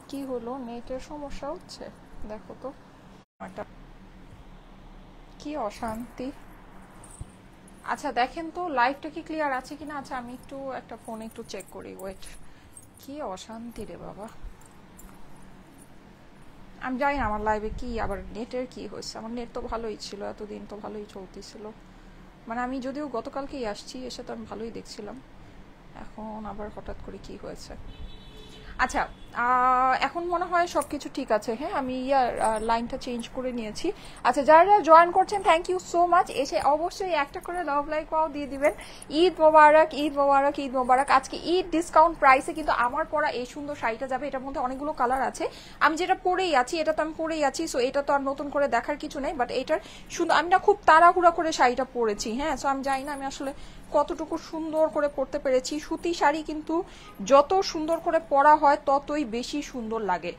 কি হলো, নেটের সমস্যা হচ্ছে? দেখো তো, একটা কি অশান্তি। আচ্ছা দেখেন তো লাইভটা কি ক্লিয়ার আছে কিনা। আচ্ছা আমি একটু একটা ফোন একটু চেক করি, ওয়েট। কি অশান্তি রে বাবা, আমি জানি না আমার লাইভে কি আবার নেটের কি হয়েছে। আমার নেট তো ভালোই ছিল, এতদিন তো ভালোই চলতেছিল। মানে আমি যদিও গতকালকেই আসছি, এসে তো আমি ভালোই দেখছিলাম, এখন আবার হঠাৎ করে কি হয়েছে। আচ্ছা এখন মনে হয় সবকিছু ঠিক আছে। হ্যাঁ আমি লাইনটা চেঞ্জ করে নিয়েছি। আচ্ছা যারা জয়েন করছেন থ্যাংক ইউ সো মাচ। এসে অবশ্যই একটা করে লাভ লাইক পাও দিয়ে দিবেন। ঈদ মোবারক, ঈদ মোবারক, ঈদ মোবারক। আজকে ঈদ ডিসকাউন্ট প্রাইসে কিন্তু আমার পরা এই সুন্দর শাড়িটা যাবে। এটার মধ্যে অনেকগুলো কালার আছে, আমি যেটা পরেই আছি এটা তো আমি পরেই আছি, সো এটা তো আর নতুন করে দেখার কিছু নেই। বাট এটার সুন্দর, আমি না খুব তাড়াহুড়া করে শাড়িটা পরেছি। হ্যাঁ সো আমি জানি না আমি আসলে কতটুকু সুন্দর করে পরতে পেরেছি। সুতি শাড়ি কিন্তু যত সুন্দর করে পরা হয় ততই বেশি সুন্দর লাগে।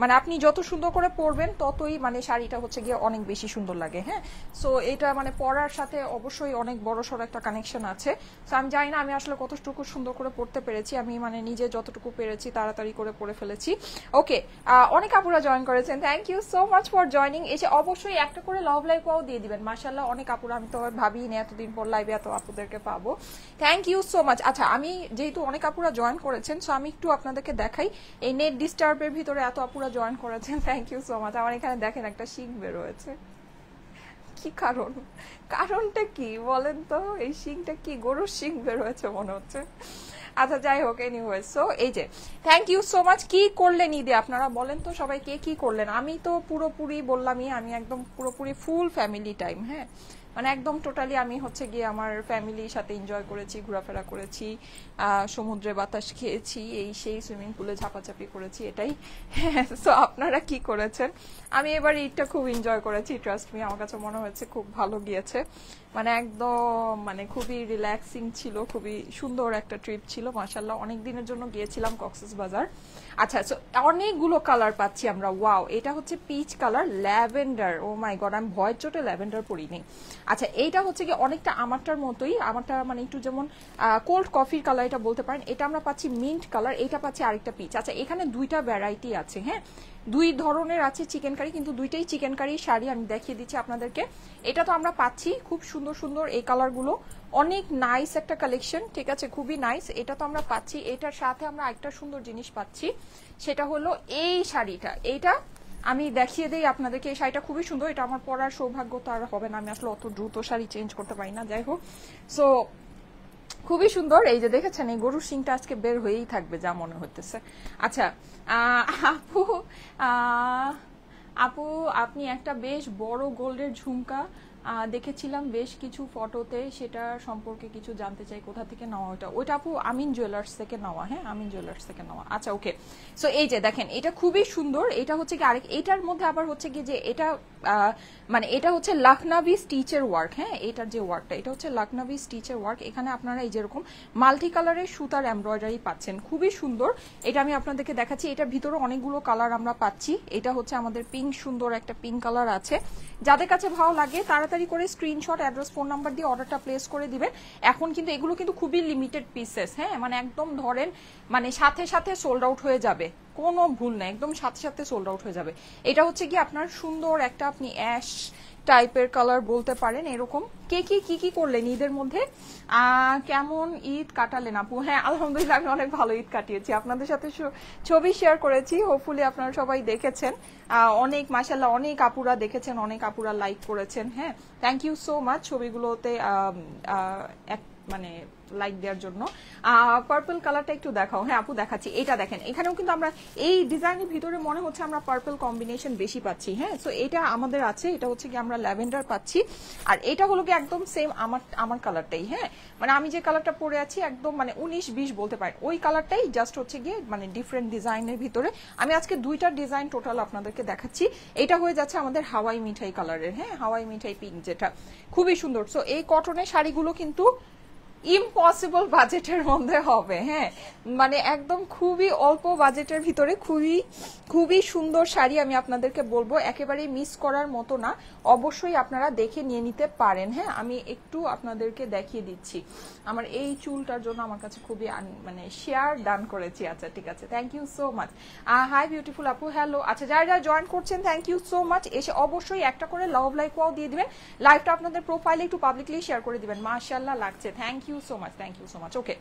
মানে আপনি যত সুন্দর করে পরবেন ততই মানে শাড়িটা হচ্ছে গিয়ে অনেক বেশি সুন্দর লাগে। হ্যাঁ সো এটা মানে পরার সাথে অবশ্যই অনেক বড় সড়ো একটা কানেকশন আছে। সো আমি জানি না আমি আসলে কতটুকু সুন্দর করে পড়তে পেরেছি, আমি মানে নিজে যতটুকু পেরেছি তাড়াতাড়ি করে পড়ে ফেলেছি। ওকে অনেক আপুরা জয়েন করেছেন, thank you so much for joining. এসে অবশ্যই একটা করে লাভ লাইকও দিয়ে দিবেন। মাশাআল্লাহ অনেক আপুরা, আমি তো ভাবিই না এতদিন পর লাইভে এত আপুদেরকে পাবো। Thank you so much. আচ্ছা আমি যেহেতু অনেক আপুরা জয়েন করেছেন, সো আমি একটু আপনাদেরকে দেখাই। এই নেট ডিস্টার্বের ভিতরে এত আপুরা জয়েন করেছেন, থ্যাংক ইউ সো মাচ। আমার এখানে দেখেন একটা শিং বের হয়েছে, কি কারণ, কারণটা কি বলেন তো? এই শিংটা কি গরুর শিং বের হয়েছে মনে হচ্ছে। আচ্ছা যাই হোক, এনিওয়ে সো এই যে থ্যাংক ইউ সো মাচ। কি করলেন ঈদে আপনারা বলেন তো, সবাই কে কি করলেন? আমি তো পুরোপুরি বললামই, আমি একদম পুরোপুরি ফুল ফ্যামিলি টাইম। হ্যাঁ মানে একদম টোটালি আমি হচ্ছে গিয়ে আমার ফ্যামিলির সাথে এনজয় করেছি, ঘোরাফেরা করেছি, সমুদ্রে বাতাস খেয়েছি, এই সেই সুইমিং পুলে ঝাপাঝাপি করেছি, এটাই। হ্যাঁ সো আপনারা কি করেছেন? আমি এবার ঈদটা খুব এনজয় করেছি, ট্রাস্ট মি। আমার কাছে মনে হচ্ছে খুব ভালো গিয়েছে, মানে একদম মানে খুবই রিল্যাক্সিং ছিল, খুবই সুন্দর একটা ট্রিপ ছিল মাশাআল্লাহ। অনেক দিনের জন্য গিয়েছিলাম কক্সবাজার। আচ্ছা সো অনেকগুলো কালার পাচ্ছি আমরা। ওয়াও, এটা হচ্ছে পিচ কালার, ল্যাভেন্ডার। ও মাই গড, আমি ভয়ের চোটে ল্যাভেন্ডার পরিনি। আচ্ছা এইটা হচ্ছে কি অনেকটা আমারটার মতোই, আমারটা মানে একটু যেমন কোল্ড কফির কালার এটা বলতে পারেন। এটা আমরা পাচ্ছি মিন্ট কালার, এটা পাচ্ছি আরেকটা পিচ। আচ্ছা এখানে দুইটা ভ্যারাইটি আছে। হ্যাঁ দুই ধরনের আছে চিকেন কারি, কিন্তু দুইটাই চিকেন কারি শাড়ি, আমি দেখিয়ে দিচ্ছি আপনাদেরকে। এটা তো আমরা পাচ্ছি খুব সুন্দর সুন্দর এই কালারগুলো, অনেক নাইস একটা কালেকশন, ঠিক আছে, খুবই নাইস। এটা তো আমরা পাচ্ছি, এটার সাথে আমরা একটা সুন্দর জিনিস পাচ্ছি, সেটা হলো এই শাড়িটা। এইটা আমি দেখিয়ে দিই আপনাদেরকে, এই শাড়িটা খুবই সুন্দর। এটা আমার পরার সৌভাগ্য তো আর হবে না, আমি আসলে অত দ্রুত শাড়ি চেঞ্জ করতে পারি না। যাই হোক সো খুবই সুন্দর। এই যে দেখেছেন এই গরুর শিংটা আজকে বের হয়েই থাকবে যা মনে হতেছে। আচ্ছা আপু, আহ, আপু আপনি একটা বেশ বড় গোল্ডের ঝুমকা দেখেছিলাম বেশ কিছু ফটোতে, সেটা সম্পর্কে কিছু জানতে চাই, কোথা থেকে নেওয়া ওটা? ওইটা আপু আমিন জুয়েলার্স থেকে নেওয়া। হ্যাঁ আমিন জুয়েলার্স থেকে নেওয়া। আচ্ছা ওকে সো এই যে দেখেন এটা খুবই সুন্দর। এটা হচ্ছে কি আরেক, এটার মধ্যে আবার হচ্ছে কি যে এটা মানে এটা হচ্ছে লখনবি স্টিচের ওয়ার্ক। হ্যাঁ এটার যে ওয়ার্কটা, এটা হচ্ছে লখনবি স্টিচের ওয়ার্ক। এখানে আপনারা এই যেরকম মাল্টি কালারের সুতার এমব্রয়ডারি পাচ্ছেন, খুবই সুন্দর। এটা আমি আপনাদেরকে দেখাচ্ছি, এটার ভিতরে অনেকগুলো কালার আমরা পাচ্ছি। এটা হচ্ছে আমাদের পিঙ্ক, সুন্দর একটা পিঙ্ক কালার আছে। যাদের কাছে ভালো লাগে তাড়াতাড়ি করে স্ক্রিনশট, অ্যাড্রেস, ফোন নাম্বার দিয়ে অর্ডারটা প্লেস করে দিবেন। এখন কিন্তু এগুলো কিন্তু খুবই লিমিটেড পিসেস। হ্যাঁ মানে একদম ধরেন মানে সাথে সাথে সোল্ড আউট হয়ে যাবে, কোনো ভুল নেই, একদম সাথে সাথে সোল্ড আউট হয়ে যাবে। এটা হচ্ছে কি আপনার সুন্দর একটা আপনি অ্যাশ টাইপের কালার বলতে পারেন এরকম। কে কি করলেন ঈদের মধ্যে, কেমন ঈদ কাটালেন আপু? হ্যাঁ আলহামদুলিল্লাহ আমি অনেক ভালো ঈদ কাটিয়েছি, আপনাদের সাথে ছবি শেয়ার করেছি, হোপফুলি আপনারা সবাই দেখেছেন। অনেক মাশাআল্লাহ অনেক আপুরা দেখেছেন, অনেক আপুরা লাইক করেছেন। হ্যাঁ থ্যাংক ইউ সো মাচ ছবিগুলোতে মানে লাইক দেওয়ার জন্য। পার্পল কালারটা একটু দেখাও। হ্যাঁ আপু দেখাচ্ছি, এটা দেখেন এখানেও কিন্তু আমরা এই ডিজাইনের ভিতরে মনে হচ্ছে আমরা পার্পল কম্বিনেশন বেশি পাচ্ছি। হ্যাঁ সো এটা আমাদের আছে, এটা হচ্ছে কি আমরা ল্যাভেন্ডার পাচ্ছি, আর এটা হলো কি একদম সেম আমার কালারটাই। হ্যাঁ মানে আমি যে কালারটা পরে আছি একদম মানে 19-20 বলতে পারেন, ওই কালারটাই জাস্ট হচ্ছে গিয়ে মানে ডিফারেন্ট ডিজাইনের ভিতরে। আমি আজকে দুইটা ডিজাইন টোটাল আপনাদেরকে দেখাচ্ছি। এটা হয়ে যাচ্ছে আমাদের হাওয়াই মিঠাই কালারের। হ্যাঁ হাওয়াই মিঠাই পিঙ্ক, যেটা খুবই সুন্দর। সো এই কটনের শাড়িগুলো কিন্তু ইম্পসিবল বাজেটের মধ্যে হবে। হ্যাঁ, মানে একদম খুবই অল্প বাজেটের ভিতরে খুবই খুবই সুন্দর শাড়ি আমি আপনাদেরকে বলবো, একেবারেই মিস করার মতো না। অবশ্যই আপনারা দেখে নিয়ে নিতে পারেন। হ্যাঁ, আমি একটু আপনাদেরকে দেখিয়ে দিচ্ছি। আমার এই চুলটার জন্য আমার কাছে খুবই মানে শেয়ার ডান করেছি। আচ্ছা ঠিক আছে, thank you so much. Hi beautiful আপু, হ্যালো। আচ্ছা যারা যারা জয়েন করছেন থ্যাংক ইউ সো মাচ। এসে অবশ্যই একটা করে লাভ লাইক ওয়াও দিয়ে দিবেন, লাইভটা আপনাদের প্রোফাইলে একটু পাবলিকলি শেয়ার করে দিবেন। মাশাআল্লাহ লাগছে, thank you so much, thank you so much. Okay,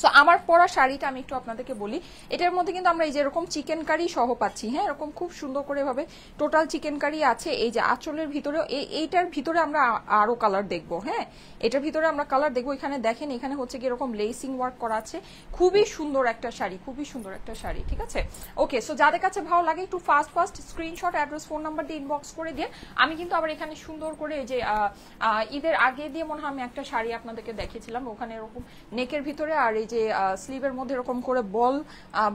so আমার পরা শাড়িটা আমি একটু আপনাদেরকে বলি। এটার মধ্যে কিন্তু আমরা এই যে এরকম চিকেন কারি সহ পাচ্ছি। হ্যাঁ, এরকম খুব সুন্দর করে ভাবে টোটাল চিকেন কারি আছে। এই যে আঁচলের ভিতরে এইটার ভিতরে আমরা আরো কালার দেখবো। হ্যাঁ, এটার ভিতরে আমরা কালার দেখবো। এখানে দেখেন, এখানে হচ্ছে কি এরকম লেসিং ওয়ার্ক করা আছে। খুবই সুন্দর একটা শাড়ি, খুবই সুন্দর একটা শাড়ি। ঠিক আছে, ওকে। সো যাদের কাছে ভালো লাগে একটু fast fast screenshot, address, phone number দিয়ে ইনবক্স করে দিয়ে। আমি কিন্তু আবার এখানে সুন্দর করে এই যে ঈদের আগে দিয়ে মনে হয় আমি একটা শাড়ি আপনাদেরকে দেখিয়েছিলাম, ওখানে এরকম নেকের ভিতরে আর এই যে স্লিভের মধ্যে এরকম করে বল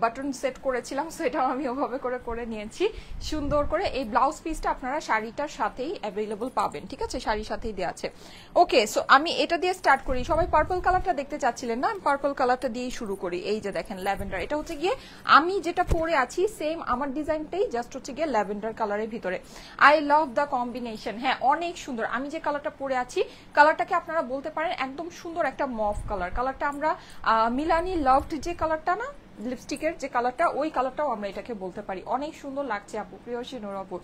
বাটন সেট করেছিলাম। সো এটাও আমি ওভাবে করে করে নিয়েছি সুন্দর করে। এই ব্লাউজ পিসটা আপনারা শাড়িটার সাথেই অ্যাভেলেবল পাবেন। ঠিক আছে, শাড়ির সাথেই দেওয়া আছে। ওকে, সো আমি এটা দিয়ে স্টার্ট করি। সবাই পার্পল কালারটা দেখতে চাচ্ছিলেন না, আমি পার্পল কালারটা দিয়েই শুরু করি। এই যে দেখেন ল্যাভেন্ডার, এটা হচ্ছে গিয়ে আমি যেটা পরে আছি সেম আমার ডিজাইনটাই, জাস্ট হচ্ছে গিয়ে ল্যাভেন্ডার কালারের ভিতরে। I love the combination. হ্যাঁ, অনেক সুন্দর। আমি যে কালারটা পরে আছি কালারটাকে আপনারা বলতে পারেন একদম সুন্দর একটা মফ কালার। কালারটা আমরা মিলানি লাভড যে কালারটা না, লিপস্টিকের যে কালারটা, ওই কালারটাও আমরা এটাকে বলতে পারি। অনেক সুন্দর লাগছে আপু, প্রিয়সী নূর আপু,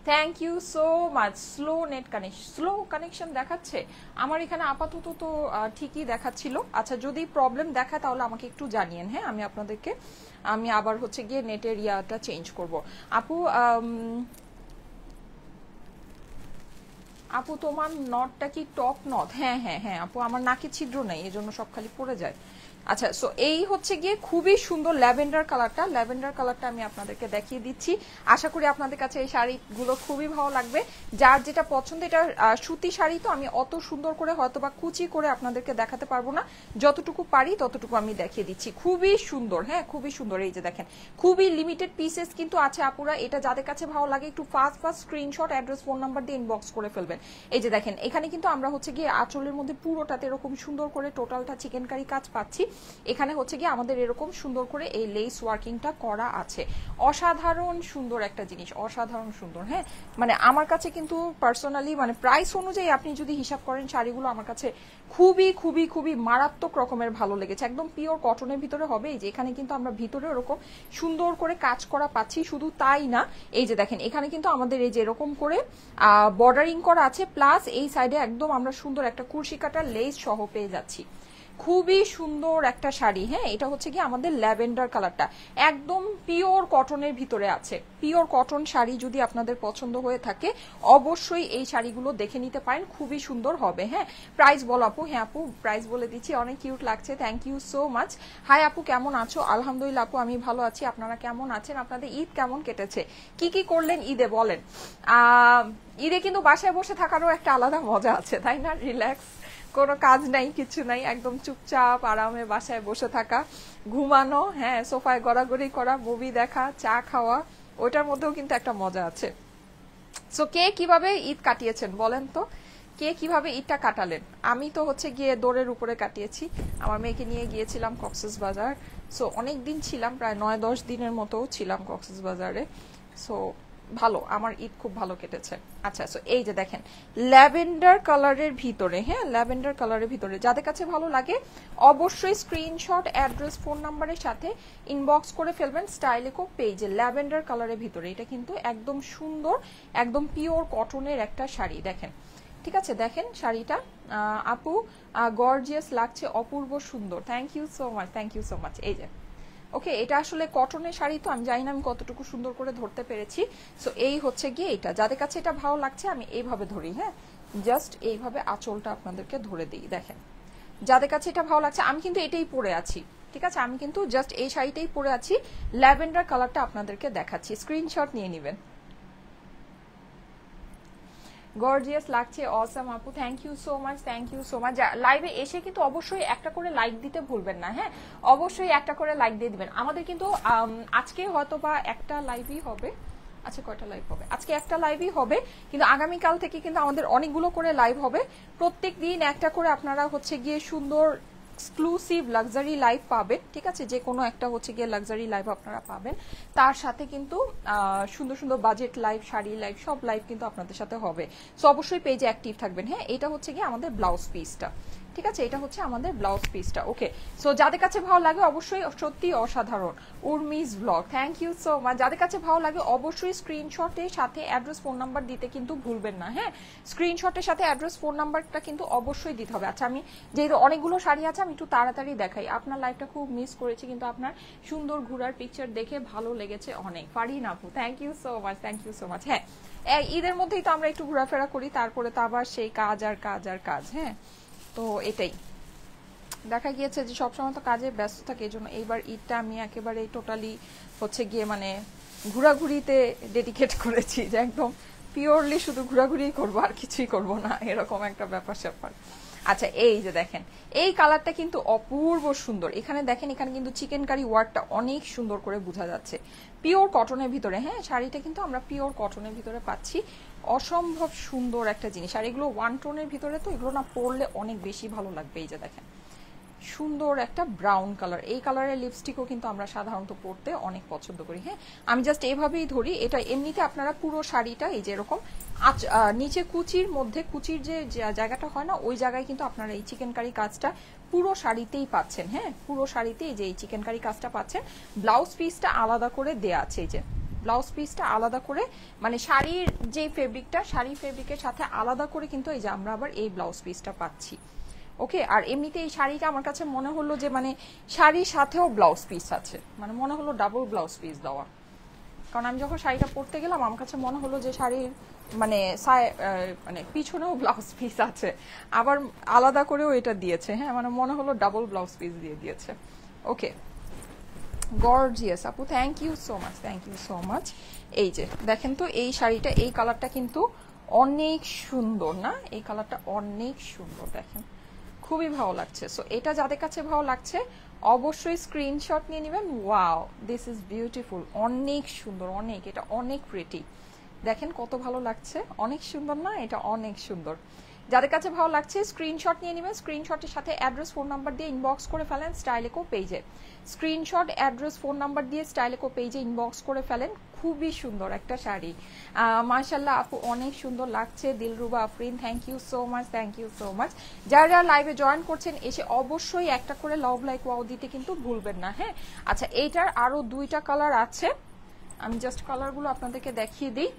thank you so much. Slow net connection, slow connection দেখাচ্ছে আমার এখানে আপাতত তো ঠিকই দেখাচ্ছিল। আচ্ছা, যদি প্রবলেম দেখায় তাহলে আমাকে একটু জানিয়েন। হ্যাঁ, আমি আপনাদেরকে আমি আবার হচ্ছে গিয়ে নেটের ইয়াটা চেঞ্জ করব। আপু আপু তোমার নটটা কি টপ নট? হ্যাঁ হ্যাঁ হ্যাঁ আপু, আমার নাকে ছিদ্র নেই, এজন্য সব খালি পড়ে যায়। আচ্ছা, সো এই হচ্ছে গিয়ে খুবই সুন্দর ল্যাভেন্ডার কালারটা। ল্যাভেন্ডার কালারটা আমি আপনাদেরকে দেখিয়ে দিচ্ছি। আশা করি আপনাদের কাছে এই শাড়িগুলো খুবই ভালো লাগবে। যার যেটা পছন্দ, এটা সুতি শাড়ি তো আমি অত সুন্দর করে হয়তো বা কুচি করে আপনাদেরকে দেখাতে পারবো না, যতটুকু পারি ততটুকু আমি দেখিয়ে দিচ্ছি। খুবই সুন্দর, হ্যাঁ খুবই সুন্দর। এই যে দেখেন, খুবই লিমিটেড পিসেস কিন্তু আছে আপুরা। এটা যাদের কাছে ভালো লাগে একটু fast fast screenshot, address, phone number দিয়ে ইনবক্স করে ফেলবেন। এই যে দেখেন, এখানে কিন্তু আমরা হচ্ছে গিয়ে আঁচলের মধ্যে পুরোটাতে এরকম সুন্দর করে টোটালটা চিকেন কারি কাজ পাচ্ছি। এখানে হচ্ছে গিয়ে আমাদের এরকম সুন্দর করে এই লেস ওয়ার্কিংটা করা আছে। অসাধারণ সুন্দর একটা জিনিস, অসাধারণ সুন্দর। হ্যাঁ, মানে আমার কাছে কিন্তু পার্সোনালি মানে প্রাইস অনুযায়ী আপনি যদি হিসাব করেন শাড়িগুলো আমার কাছে খুবই খুবই খুবই মারাত্মক রকমের ভালো লেগেছে। একদম পিওর কটনের ভিতরে হবে। এই যে এখানে কিন্তু আমরা ভিতরে এরকম সুন্দর করে কাজ করা পাচ্ছি। শুধু তাই না, এই যে দেখেন এখানে কিন্তু আমাদের এই যে এরকম করে বর্ডারিং করা আছে, প্লাস এই সাইডে একদম আমরা সুন্দর একটা কুরশি কাটা লেস সহ পেয়ে যাচ্ছি। খুবই সুন্দর একটা শাড়ি। হ্যাঁ, এটা হচ্ছে কি আমাদের ল্যাভেন্ডার কালারটা একদম পিওর কটনের ভিতরে আছে। পিওর কটন শাড়ি যদি আপনাদের পছন্দ হয়ে থাকে অবশ্যই এই শাড়িগুলো দেখে নিতে পারেন, খুবই সুন্দর হবে। হ্যাঁ, প্রাইস বলো আপু? হ্যাঁ আপু, প্রাইস বলে দিচ্ছি। অনেক কিউট লাগছে, thank you so much. Hi আপু, কেমন আছো? আলহামদুলিল্লাহ আপু, আমি ভালো আছি। আপনারা কেমন আছেন? আপনাদের ঈদ কেমন কেটেছে? কি কি করলেন ঈদে বলেন? ঈদে কিন্তু বাসায় বসে থাকারও একটা আলাদা মজা আছে, তাই না? রিল্যাক্স, কোনো কাজ নাই, কিছু নাই, একদম চুপচাপ আরামে বাসায় বসে থাকা, ঘুমানো, হ্যাঁ সোফায় গড়াগড়ি করা, মুভি দেখা, চা খাওয়া, ওটার মধ্যেও কিন্তু একটা মজা আছে। সো কে কিভাবে ঈদ কাটিয়েছেন বলেন তো? কে কিভাবে ঈদটা কাটালেন? আমি তো হচ্ছে গিয়ে দৌড়ের উপরে কাটিয়েছি। আমার মেয়েকে নিয়ে গিয়েছিলাম কক্সবাজার। সো অনেক দিন ছিলাম, প্রায় 9-10 দিনের মতো ছিলাম কক্সবাজারে। সো ভালো, আমার ঈদ খুব ভালো কেটেছে। আচ্ছা, সো এই যে দেখেন ল্যাভেন্ডার কালারের ভিতরে, হ্যাঁ ল্যাভেন্ডার কালারের ভিতরে যাদের কাছে ভালো লাগে অবশ্যই স্ক্রিনশট, অ্যাড্রেস, ফোন নাম্বারের সাথে ইনবক্স করে ফেলবেন স্টাইলিকো পেজে। ল্যাভেন্ডার কালারের ভিতরে এটা কিন্তু একদম সুন্দর, একদম পিওর কটনের একটা শাড়ি। দেখেন, ঠিক আছে, দেখেন শাড়িটা আপু গর্জিয়াস লাগছে, অপূর্ব সুন্দর। Thank you so much, thank you so much. এই যে ওকে, এটা আসলে কটনের শাড়ি তো আমি জানি না আমি কতটুকু সুন্দর করে ধরতে পেরেছি। সো এই হচ্ছে গিয়ে এটা, যাদের কাছে এটা ভালো লাগছে আমি এইভাবে ধরি। হ্যাঁ, জাস্ট এইভাবে আঁচলটা আপনাদেরকে ধরে দিই। দেখেন, যাদের কাছে এটা ভালো লাগছে, আমি কিন্তু এটাই পরে আছি। ঠিক আছে, আমি কিন্তু জাস্ট এই শাড়িটাই পরে আছি। ল্যাভেন্ডার কালারটা আপনাদেরকে দেখাচ্ছি, স্ক্রিনশট নিয়ে নেবেন। গর্জিয়াস লাগছে, অসাম আপু, thank you so much, thank you so much. লাইভে এসে কিন্তু অবশ্যই একটা করে লাইক দিতে ভুলবেন না। হ্যাঁ, অবশ্যই একটা করে লাইক দিয়ে দিবেন। আমাদের কিন্তু আজকে হয়তো বা একটা লাইভই হবে, আচ্ছা কয়টা লাইভ হবে? আজকে একটা লাইভই হবে, কিন্তু আগামীকাল থেকে কিন্তু আমাদের অনেকগুলো করে লাইভ হবে। প্রত্যেক দিন একটা করে আপনারা হচ্ছে গিয়ে সুন্দর এক্সক্লুসিভ লাক্সারি লাইভ পাবেন, ঠিক আছে? যে কোনো একটা হচ্ছে গিয়ে লাক্সারি লাইভ আপনারা পাবেন। তার সাথে কিন্তু সুন্দর সুন্দর বাজেট লাইভ, শাড়ি লাইভ, সব লাইভ কিন্তু আপনাদের সাথে হবে। সো অবশ্যই পেজে অ্যাক্টিভ থাকবেন। হ্যাঁ, এটা হচ্ছে গিয়ে আমাদের ব্লাউজ পিসটা, ঠিক আছে? এটা হচ্ছে আমাদের ব্লাউজ পিসটা। ওকে, সো যাদের কাছে ভালো লাগে অবশ্যই, সত্যি অসাধারণ Urmi's blog, thank you so much. যাদের কাছে ভালো লাগে অবশ্যই স্ক্রিনশটের সাথে অ্যাড্রেস ফোন নাম্বার দিতে কিন্তু ভুলবেন না। হ্যাঁ, স্ক্রিনশটের সাথে অ্যাড্রেস ফোন নাম্বারটা কিন্তু অবশ্যই দিতে হবে। আচ্ছা, আমি যেহেতু অনেকগুলো শাড়ি আছে আমি একটু তাড়াতাড়ি দেখাই। আপনার লাইভটা খুব মিস করেছি, কিন্তু আপনার সুন্দর ঘোরার পিকচার দেখে ভালো লেগেছে অনেক। ফারিন আপু, thank you so much, thank you so much. হ্যাঁ, ঈদের মধ্যেই তো আমরা একটু ঘোরাফেরা করি, তারপরে তো আবার সেই কাজ আর কাজ আর কাজ। হ্যাঁ, তো এটাই দেখা গিয়েছে যে সবসময় তো কাজে ব্যস্ত থাকে, এই জন্য এইবার ঈদটা আমি একেবারে টোটালি হচ্ছে গিয়ে মানে ঘোরাঘুরিতে ডেডিকেট করেছি, যে একদম পিওরলি শুধু ঘোরাঘুরি করবো আর কিছুই করব না, এরকম একটা ব্যাপার স্যাপার। আচ্ছা, এই যে দেখেন এই কালারটা কিন্তু অপূর্ব সুন্দর। এখানে দেখেন, এখানে কিন্তু চিকেন কারি ওয়ার্কটা অনেক সুন্দর করে বোঝা যাচ্ছে, পিওর কটনের ভিতরে। হ্যাঁ, শাড়িটা কিন্তু আমরা পিওর কটনের ভিতরে পাচ্ছি, অসম্ভব সুন্দর একটা জিনিস। আর এগুলো ওয়ান টোনের ভিতরে, তো এগুলো না পরলে অনেক বেশি ভালো লাগবে। এই যে দেখেন সুন্দর একটা ব্রাউন কালার, এই কালারের লিপস্টিকও কিন্তু আমরা সাধারণত পরতে অনেক পছন্দ করি। হ্যাঁ, আমি জাস্ট এভাবেই ধরি। এটা এমনিতে আপনারা পুরো শাড়িটা এই যে এরকম নিচে কুচির মধ্যে, কুচির যে জায়গাটা হয় না, ওই জায়গায় কিন্তু আপনারা এই চিকেন কারি কাজটা পুরো শাড়িতেই পাচ্ছেন। হ্যাঁ, পুরো শাড়িতেই যে এই চিকেন কারি কাজটা পাচ্ছেন। ব্লাউজ পিসটা আলাদা করে দেয়া আছে, এই যে ব্লাউজ পিসটা আলাদা করে, মানে শাড়ির যে ফেব্রিকটা, শাড়ি ফেব্রিকের সাথে আলাদা করে কিন্তু এই যে আমরা আবার এই ব্লাউজ পিসটা পাচ্ছি। ওকে, আর এমনিতে এই শাড়িটা আমার কাছে মনে হলো যে মানে শাড়ির সাথেও ব্লাউজ পিস আছে, মানে মনে হলো ডাবল ব্লাউজ পিস দেওয়া। কারণ আমি যখন শাড়িটা পরতে গেলাম আমার কাছে মনে হলো যে শাড়ির মানে মানে পিছনেও ব্লাউজ পিস আছে, আবার আলাদা করেও এটা দিয়েছে। হ্যাঁ, মানে মনে হলো ডাবল ব্লাউজ পিস দিয়ে দিয়েছে। ওকে, গর্জিয়াস আপু, thank you so much, thank you so much. এই যে দেখেন তো এই শাড়িটা, এই কালারটা কিন্তু অনেক সুন্দর না? এই কালারটা অনেক সুন্দর, দেখেন খুবই ভালো লাগছে। সো এটা যাদের কাছে ভালো লাগছে অবশ্যই স্ক্রিনশট নিয়ে নেবেন। ওয়াও, দিস ইজ বিউটিফুল, অনেক সুন্দর, অনেক, এটা অনেক প্রিটি। দেখেন কত ভালো লাগছে, অনেক সুন্দর না? এটা অনেক সুন্দর। যাদের কাছে ভালো লাগছে স্ক্রিনশট নিয়ে নেবেন, স্ক্রিনশটের সাথে অ্যাড্রেস ফোন নাম্বার দিয়ে ইনবক্স করে ফেলেন স্টাইলেকো পেজে। স্ক্রিনশট, অ্যাড্রেস, ফোন নাম্বার দিয়ে স্টাইলেকো পেজে ইনবক্স করে ফেলেন। খুবই সুন্দর একটা শাড়ি, মাশাআল্লাহ আপু, অনেক সুন্দর লাগছে। Dilruba Afrin, thank you so much, thank you so much. যারা যারা লাইভে জয়েন করছেন এসে অবশ্যই একটা করে লাভ লাইক ওয়াও দিতে কিন্তু ভুলবেন না। হ্যাঁ, আচ্ছা, এইটার আরো দুইটা কালার আছে, আমি জাস্ট কালারগুলো আপনাদেরকে দেখিয়ে দিই।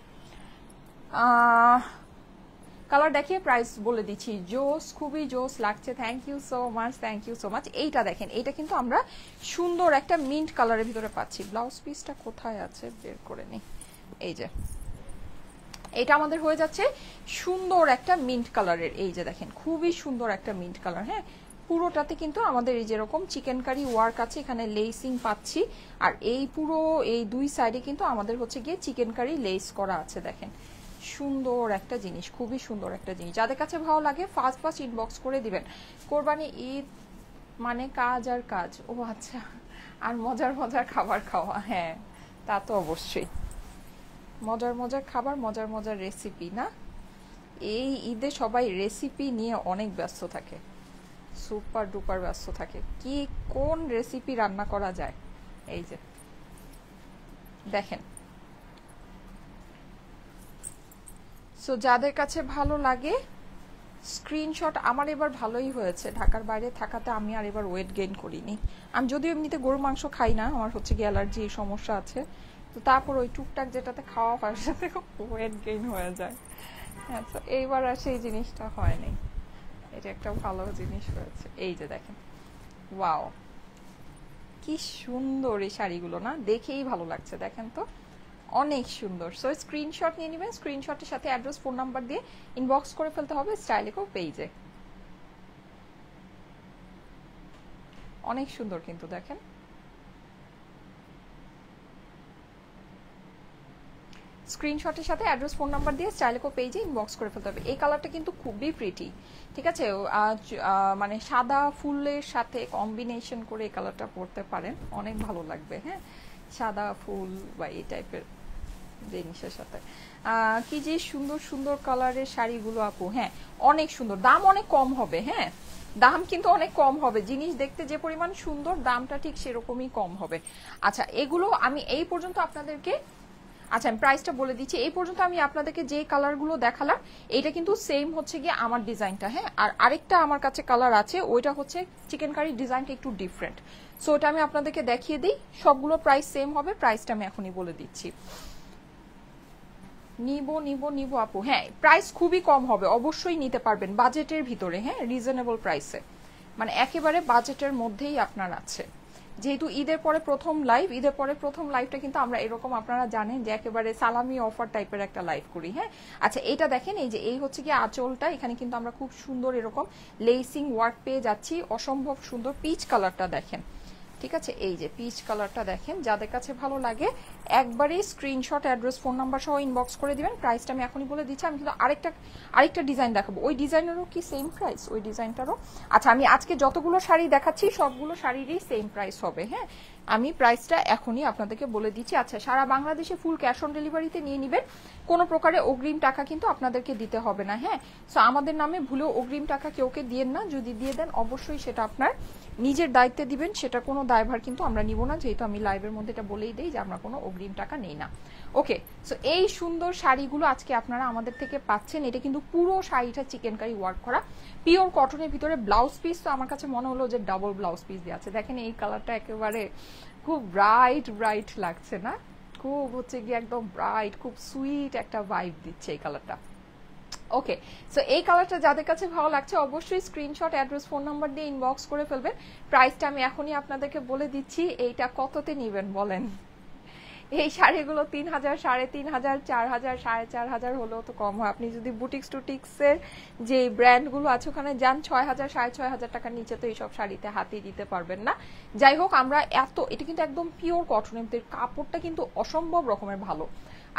কালার দেখিয়ে প্রাইস বলে দিচ্ছি। জোস, খুবই জোস লাগছে, thank you so much, thank you so much. এইটা দেখেন, এইটা কিন্তু আমরা সুন্দর একটা মিন্ট কালারের ভিতরে পাচ্ছি। ব্লাউজ পিসটা কোথায় আছে বের করে নিই। এই যে এটা আমাদের হয়ে যাচ্ছে সুন্দর একটা মিন্ট কালারের। এই যে দেখেন খুবই সুন্দর একটা মিন্ট কালার। হ্যাঁ, পুরোটাতে কিন্তু আমাদের এই যেরকম চিকেন কারি ওয়ার্ক আছে, এখানে লেসিং পাচ্ছি। আর এই পুরো এই দুই সাইডে কিন্তু আমাদের হচ্ছে গিয়ে চিকেন কারি লেস করা আছে। দেখেন সুন্দর একটা জিনিস, খুবই সুন্দর একটা জিনিস। যাদের কাছে ভালো লাগে ফার্স্ট ফার্স্ট ইনবক্স করে দিবেন। কোরবানি ঈদ মানে কাজ আর কাজ, ও আচ্ছা, আর মজার মজার খাবার খাওয়া। হ্যাঁ, তা তো অবশ্যই, মজার মজার খাবার, মজার মজার রেসিপি না? এই ঈদে সবাই রেসিপি নিয়ে অনেক ব্যস্ত থাকে, সুপার ডুপার ব্যস্ত থাকে, কি কোন রেসিপি রান্না করা যায়। এই যে দেখেন, সো যাদের কাছে ভালো লাগে স্ক্রিনশট। আমার এবার ভালোই হয়েছে, ঢাকার বাইরে থাকাতে আমি আর এবার ওয়েট গেইন করিনি। আমি যদিও এমনিতে গরু মাংস খাই না, আমার হচ্ছে কি অ্যালার্জি সমস্যা আছে, তো তারপর ওই টুকটাক যেটাতে খাওয়া হয় সাথে ওয়েট গেইন হয়ে যায়। হ্যাঁ, তো এইবার আর সেই জিনিসটা হয়নি, এটা একটা ভালো জিনিস হয়েছে। এই যে দেখেন, ওয়াও কি সুন্দর এই শাড়িগুলো না? দেখেই ভালো লাগছে, দেখেন তো অনেক সুন্দর। সো স্ক্রিনশট নিয়ে নেবেন, স্ক্রিনশটের সাথে অ্যাড্রেস, ফোন নাম্বার দিয়ে ইনবক্স করে ফেলতে হবে স্টাইলেকো পেজে। অনেক সুন্দর কিন্তু দেখেন, স্ক্রিনশটের সাথে অ্যাড্রেস, ফোন নাম্বার দিয়ে স্টাইলেকো পেজে ইনবক্স করে ফেলতে হবে। এই কালারটা কিন্তু খুবই প্রিটি, ঠিক আছে? মানে সাদা ফুলের সাথে কম্বিনেশন করে এই কালারটা পরতে পারেন, অনেক ভালো লাগবে। হ্যাঁ, সাদা ফুল বা এই টাইপের জিনিসের সাথে কি যে সুন্দর সুন্দর কালারের শাড়িগুলো আপু, হ্যাঁ অনেক সুন্দর, দাম অনেক কম হবে, হ্যাঁ দাম কিন্তু অনেক কম হবে, জিনিস দেখতে যে পরিমাণ সুন্দর দামটা ঠিক সেরকমই কম হবে। আচ্ছা এগুলো আমি এই পর্যন্ত আপনাদেরকে, আচ্ছা আমি প্রাইসটা বলে দিচ্ছি, এই পর্যন্ত আমি আপনাদেরকে যে কালারগুলো দেখালাম এইটা কিন্তু সেম হচ্ছে গিয়ে আমার ডিজাইনটা, হ্যাঁ আর আরেকটা আমার কাছে কালার আছে ওইটা হচ্ছে চিকেন কারি ডিজাইনটা একটু ডিফারেন্ট, সো ওটা আমি আপনাদেরকে দেখিয়ে দিই। সবগুলো প্রাইস সেম হবে, প্রাইসটা আমি এখনই বলে দিচ্ছি। নিব নিব নিব আপু, হ্যাঁ প্রাইস খুবই কম হবে, অবশ্যই নিতে পারবেন বাজেটের ভিতরে, হ্যাঁ রিজনেবল প্রাইসে, মানে একেবারে বাজেটের মধ্যেই আপনার আছে। যেহেতু ঈদের পরে প্রথম লাইভ, ঈদের পরে প্রথম লাইভটা কিন্তু আমরা এরকম আপনারা জানেন যে একেবারে সালামি অফার টাইপের একটা লাইভ করি, হ্যাঁ আচ্ছা এটা দেখেন, এই যে এই হচ্ছে কি আঁচলটা, এখানে কিন্তু আমরা খুব সুন্দর এরকম লেসিং ওয়ার্ক পেয়ে যাচ্ছি, অসম্ভব সুন্দর পিচ কালারটা দেখেন, ঠিক আছে এই যে পিচ কালারটা দেখেন, যাদের কাছে ভালো লাগে একবারেই স্ক্রিনশট অ্যাড্রেস ফোন নাম্বার সহ ইনবক্স করে দিবেন। প্রাইসটা আমি এখনই বলে দিচ্ছি, আমি কিন্তু আরেকটা ডিজাইন দেখাবো, ওই ডিজাইনেরও কি সেম প্রাইস, ওই ডিজাইনটারও। আচ্ছা আমি আজকে যতগুলো শাড়ি দেখাচ্ছি সবগুলো শাড়িরই সেম প্রাইস হবে, হ্যাঁ আমি প্রাইসটা এখনই আপনাদেরকে বলে দিচ্ছি। আচ্ছা সারা বাংলাদেশে ফুল ক্যাশ অন ডেলিভারিতে নিয়ে নেবেন, কোনো প্রকারে অগ্রিম টাকা কিন্তু আপনাদেরকে দিতে হবে না, হ্যাঁ সো আমাদের নামে ভুলেও অগ্রিম টাকা কেউকে দিয়েন না, যদি দিয়ে দেন অবশ্যই সেটা আপনার নিজের দায়িত্বে দিবেন, সেটা কোনো দায়ভার কিন্তু আমরা নিব না, যেহেতু আমি লাইভের মধ্যে এটা বলেই দিই যে আমরা কোনো অগ্রিম টাকা নেই না। ওকে সো এই সুন্দর শাড়িগুলো আজকে আপনারা আমাদের থেকে পাচ্ছেন, এটা কিন্তু পুরো শাড়িটা চিকেন কারি ওয়ার্ক করা পিওর কটনের ভিতরে, ব্লাউজ পিস তো আমার কাছে মনে হলো যে ডাবল ব্লাউজ পিস দিয়ে আছে, দেখেন এই কালারটা একেবারে খুব ব্রাইট ব্রাইট লাগছে না, খুব হচ্ছে গিয়ে একদম ব্রাইট, খুব সুইট একটা ভাইব দিচ্ছে এই কালারটা। ওকে সো এই কালারটা যাদের কাছে ভালো লাগছে অবশ্যই স্ক্রিনশট অ্যাড্রেস ফোন নাম্বার দিয়ে ইনবক্স করে ফেলবেন। প্রাইসটা আমি এখনই আপনাদেরকে বলে দিচ্ছি, এইটা কততে নেবেন বলেন? এই শাড়িগুলো 3000, 3500, 4000, 4500 হলেও তো কম হয়। আপনি যদি বুটিক্স টুটিক্সের যে ব্র্যান্ডগুলো আছে ওখানে যান 6000, 6500 টাকার নিচে তো এইসব শাড়িতে হাতই দিতে পারবেন না। যাই হোক আমরা এটা কিন্তু একদম পিওর কটনের, কাপড়টা কিন্তু অসম্ভব রকমের ভালো,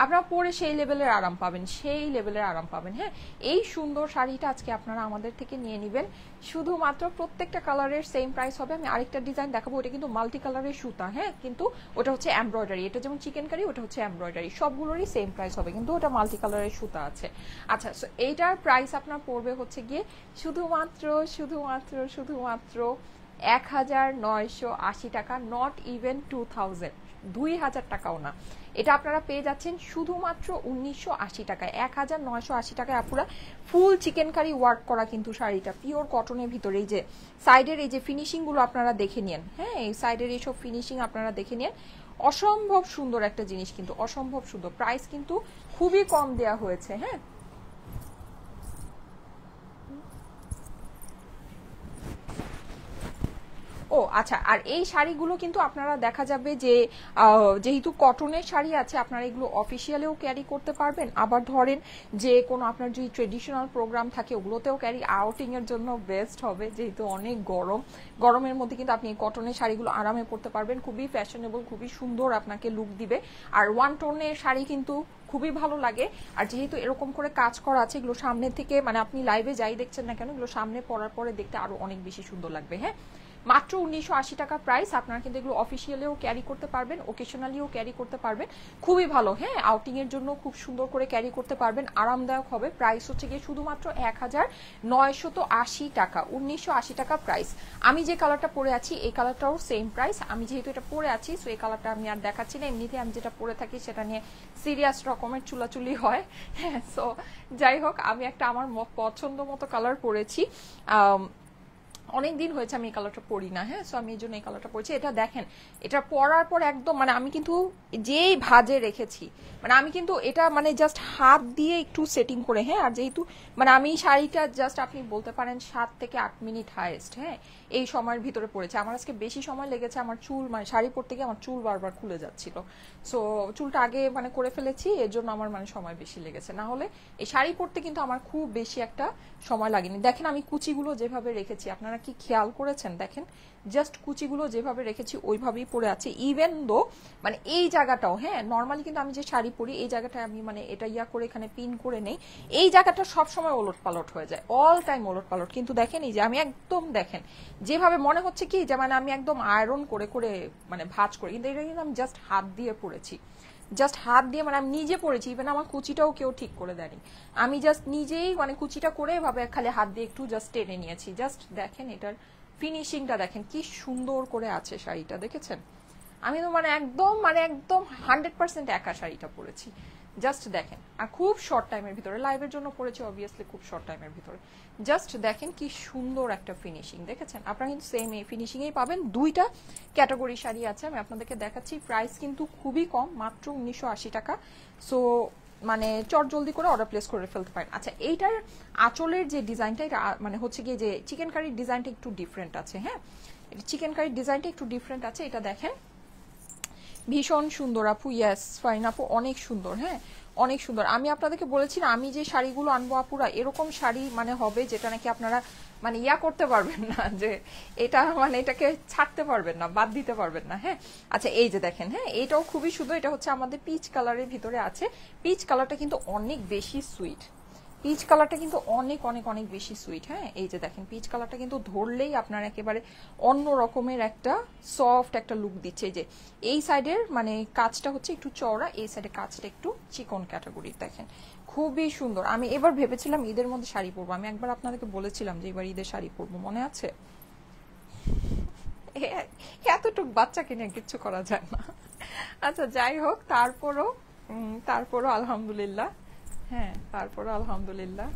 আপনারা পরে সেই লেভেলের আরাম পাবেন, সেই লেভেলের আরাম পাবেন, হ্যাঁ এই সুন্দর শাড়িটা আজকে আপনারা আমাদের থেকে নিয়ে নেবেন, শুধুমাত্র প্রত্যেকটা কালারের সেম প্রাইস হবে। আমি আরেকটা ডিজাইন দেখাবো, ওটা কিন্তু মাল্টি কালারের সুতা, হ্যাঁ কিন্তু ওটা হচ্ছে এমব্রয়ডারি, এটা যেমন চিকেন কারি ওটা হচ্ছে এমব্রয়ডারি, সবগুলোরই সেম প্রাইস হবে কিন্তু ওটা মাল্টি কালারের সুতা আছে। আচ্ছা সো এইটার প্রাইস আপনার পড়বে হচ্ছে গিয়ে শুধুমাত্র শুধুমাত্র শুধুমাত্র 1980 টাকা, নট ইভেন 2000, 2000 টাকাও না, এটা আপনারা পেয়ে যাচ্ছেন শুধুমাত্র 1980 টাকায়, 1980 টাকায় আপুরা ফুল চিকেন কারি ওয়ার্ক করা কিন্তু শাড়িটা পিওর কটনের ভিতরে। এই যে সাইডের এই যে ফিনিশিং গুলো আপনারা দেখে নিন, হ্যাঁ এই সাইডের এইসব ফিনিশিং আপনারা দেখে নিন, অসম্ভব সুন্দর একটা জিনিস কিন্তু, অসম্ভব সুন্দর, প্রাইস কিন্তু খুবই কম দেয়া হয়েছে, হ্যাঁ ও আচ্ছা আর এই শাড়িগুলো কিন্তু আপনারা দেখা যাবে যে যেহেতু কটনের শাড়ি আছে আপনারা এগুলো অফিসিয়ালেও ক্যারি করতে পারবেন, আবার ধরেন যে কোনো আপনার যদি ট্রেডিশনাল প্রোগ্রাম থাকে ওগুলোতেও ক্যারি, আউটিং এর জন্য বেস্ট হবে, যেহেতু অনেক গরম, গরমের মধ্যে কিন্তু আপনি এই কটনের শাড়িগুলো আরামে পরতে পারবেন, খুবই ফ্যাশনেবল, খুবই সুন্দর আপনাকে লুক দিবে। আর ওয়ান টোনের শাড়ি কিন্তু খুবই ভালো লাগে, আর যেহেতু এরকম করে কাজ করা আছে এগুলো সামনে থেকে, মানে আপনি লাইভে যাই দেখছেন না কেন এগুলো সামনে পরার পরে দেখতে আরো অনেক বেশি সুন্দর লাগবে, হ্যাঁ মাত্র 1980 টাকা প্রাইস। আপনারা কিন্তু এগুলো অফিসিয়ালিও ক্যারি করতে পারবেন, ওকেশনালিও ক্যারি করতে পারবেন, খুবই ভালো, হ্যাঁ আউটিং এর জন্য খুব সুন্দর করে ক্যারি করতে পারবেন, আরামদায়ক হবে। প্রাইস হচ্ছে গিয়ে শুধুমাত্র 1980 টাকা, 1980 টাকা প্রাইস। আমি যে কালারটা পরে আছি এই কালারটাও সেম প্রাইস, আমি যেহেতু এটা পরে আছি সো এই কালারটা আমি আর দেখাচ্ছি না, এমনিতে আমি যেটা পরে থাকি সেটা নিয়ে সিরিয়াস রকমের চুলাচুলি হয়, হ্যাঁ সো যাই হোক আমি একটা আমার পছন্দ মতো কালার পরেছি, অনেকদিন হয়েছে আমি এই কালারটা পরি না, হ্যাঁ সো আমি এই জন্য এই কালারটা পরছি। এটা দেখেন এটা পরার পর একদম মানে আমি কিন্তু যেই ভাজে রেখেছি, মানে আমি কিন্তু এটা মানে জাস্ট হাত দিয়ে একটু সেটিং করে, হ্যাঁ আর যেহেতু মানে আমি শাড়িটা জাস্ট আপনি বলতে পারেন 7 থেকে 8 মিনিট হাইয়েস্ট, হ্যাঁ এই সময়ের ভিতরে পড়েছে, আমার আজকে বেশি সময় লেগেছে, আমার চুল মানে শাড়ি পরতে গিয়ে আমার চুল বারবার খুলে যাচ্ছিল, সো চুলটা আগে মানে করে ফেলেছি এর জন্য আমার মানে সময় বেশি লেগেছে, না হলে এই শাড়ি পরতে কিন্তু আমার খুব বেশি একটা সময় লাগেনি। দেখেন আমি কুচিগুলো যেভাবে রেখেছি আপনারা কি খেয়াল করেছেন, দেখেন জাস্ট কুচিগুলো যেভাবে রেখেছি ওইভাবেই পরে আছে, ইভেন দো মানে এই জায়গাটাও, হ্যাঁ নর্মালি কিন্তু আমি যে শাড়ি পরি এই জায়গাটা আমি মানে এটা ইয়া করে এখানে পিন করে নেই, এই জায়গাটা সবসময় ওলট পালট হয়ে যায়, অল টাইম ওলট পালট, কিন্তু দেখেন এই যে আমি একদম দেখেন যেভাবে মনে হচ্ছে কি যে মানে আমি একদম আয়রন করে করে মানে ভাঁজ করি, কিন্তু এটা কিন্তু আমি জাস্ট হাত দিয়ে পরেছি, জাস্ট হাত দিয়ে, মানে আমি নিজে পরেছি, ইভেন আমার কুচিটাও কেউ ঠিক করে দেয়নি, আমি জাস্ট নিজেই মানে কুচিটা করে এভাবে খালি হাত দিয়ে একটু জাস্ট টেনে নিয়েছি। জাস্ট দেখেন এটার ফিনিশিংটা দেখেন কি সুন্দর করে আছে শাড়িটা, দেখেছেন? আমি তো মানে একদম 100% একা শাড়িটা পরেছি। জাস্ট দেখেন, আর খুব শর্ট টাইমের ভিতরে, লাইভের জন্য পরেছি অবভিয়াসলি, খুব শর্ট টাইমের ভিতরে। জাস্ট দেখেন কি সুন্দর একটা ফিনিশিং, দেখেছেন? আপনারা কিন্তু সেম এই ফিনিশিংয়েই পাবেন। দুইটা ক্যাটাগরি শাড়ি আছে, আমি আপনাদেরকে দেখাচ্ছি। প্রাইস কিন্তু খুবই কম, মাত্র 1980 টাকা। সো মানে চট জলদি করে অর্ডার প্লেস করে ফেলতে পারেন। আচ্ছা, এইটার আঁচলের যে ডিজাইনটা, এটা মানে হচ্ছে গিয়ে যে চিকেন কারির ডিজাইনটা একটু ডিফারেন্ট আছে। হ্যাঁ, চিকেন কারির ডিজাইনটা একটু ডিফারেন্ট আছে। এটা দেখেন ভীষণ সুন্দর আপু। ইয়েস ফাইন আপু, অনেক সুন্দর। হ্যাঁ, অনেক সুন্দর। আমি আপনাদেরকে বলেছি না, আমি যে শাড়িগুলো আনবো আপুরা, এরকম শাড়ি মানে হবে যেটা নাকি আপনারা মানে ইয়া করতে পারবেন না, যে এটা মানে এটাকে ছাড়তে পারবেন না, বাদ দিতে পারবেন না। হ্যাঁ, আচ্ছা এই যে দেখেন, হ্যাঁ এটাও খুবই সুন্দর। এটা হচ্ছে আমাদের পিচ কালারের ভিতরে আছে। পিচ কালারটা কিন্তু অনেক বেশি সুইট, পিচ কালারটা কিন্তু অনেক অনেক অনেক বেশি সুইট। হ্যাঁ, এই যে দেখেন পিচ কালারটা কিন্তু ধরলেই আপনার একেবারে অন্য রকমের একটা সফট একটা লুক দিচ্ছে। এই যে এই সাইডের মানে কাজটা হচ্ছে একটু চওড়া, এই সাইডে কাজটা একটু চিকন ক্যাটাগরির। দেখেন খুবই সুন্দর। আমি এবার ভেবেছিলাম ঈদের মধ্যে শাড়ি পরবো, আমি একবার আপনাদেরকে বলেছিলাম যে এবার ঈদের শাড়ি পরবো, মনে আছে? এতটুক বাচ্চাকে নিয়ে কিচ্ছু করা যায় না। আচ্ছা যাই হোক, তারপরও আলহামদুলিল্লাহ। হ্যাঁ, তারপরও আলহামদুলিল্লাহ।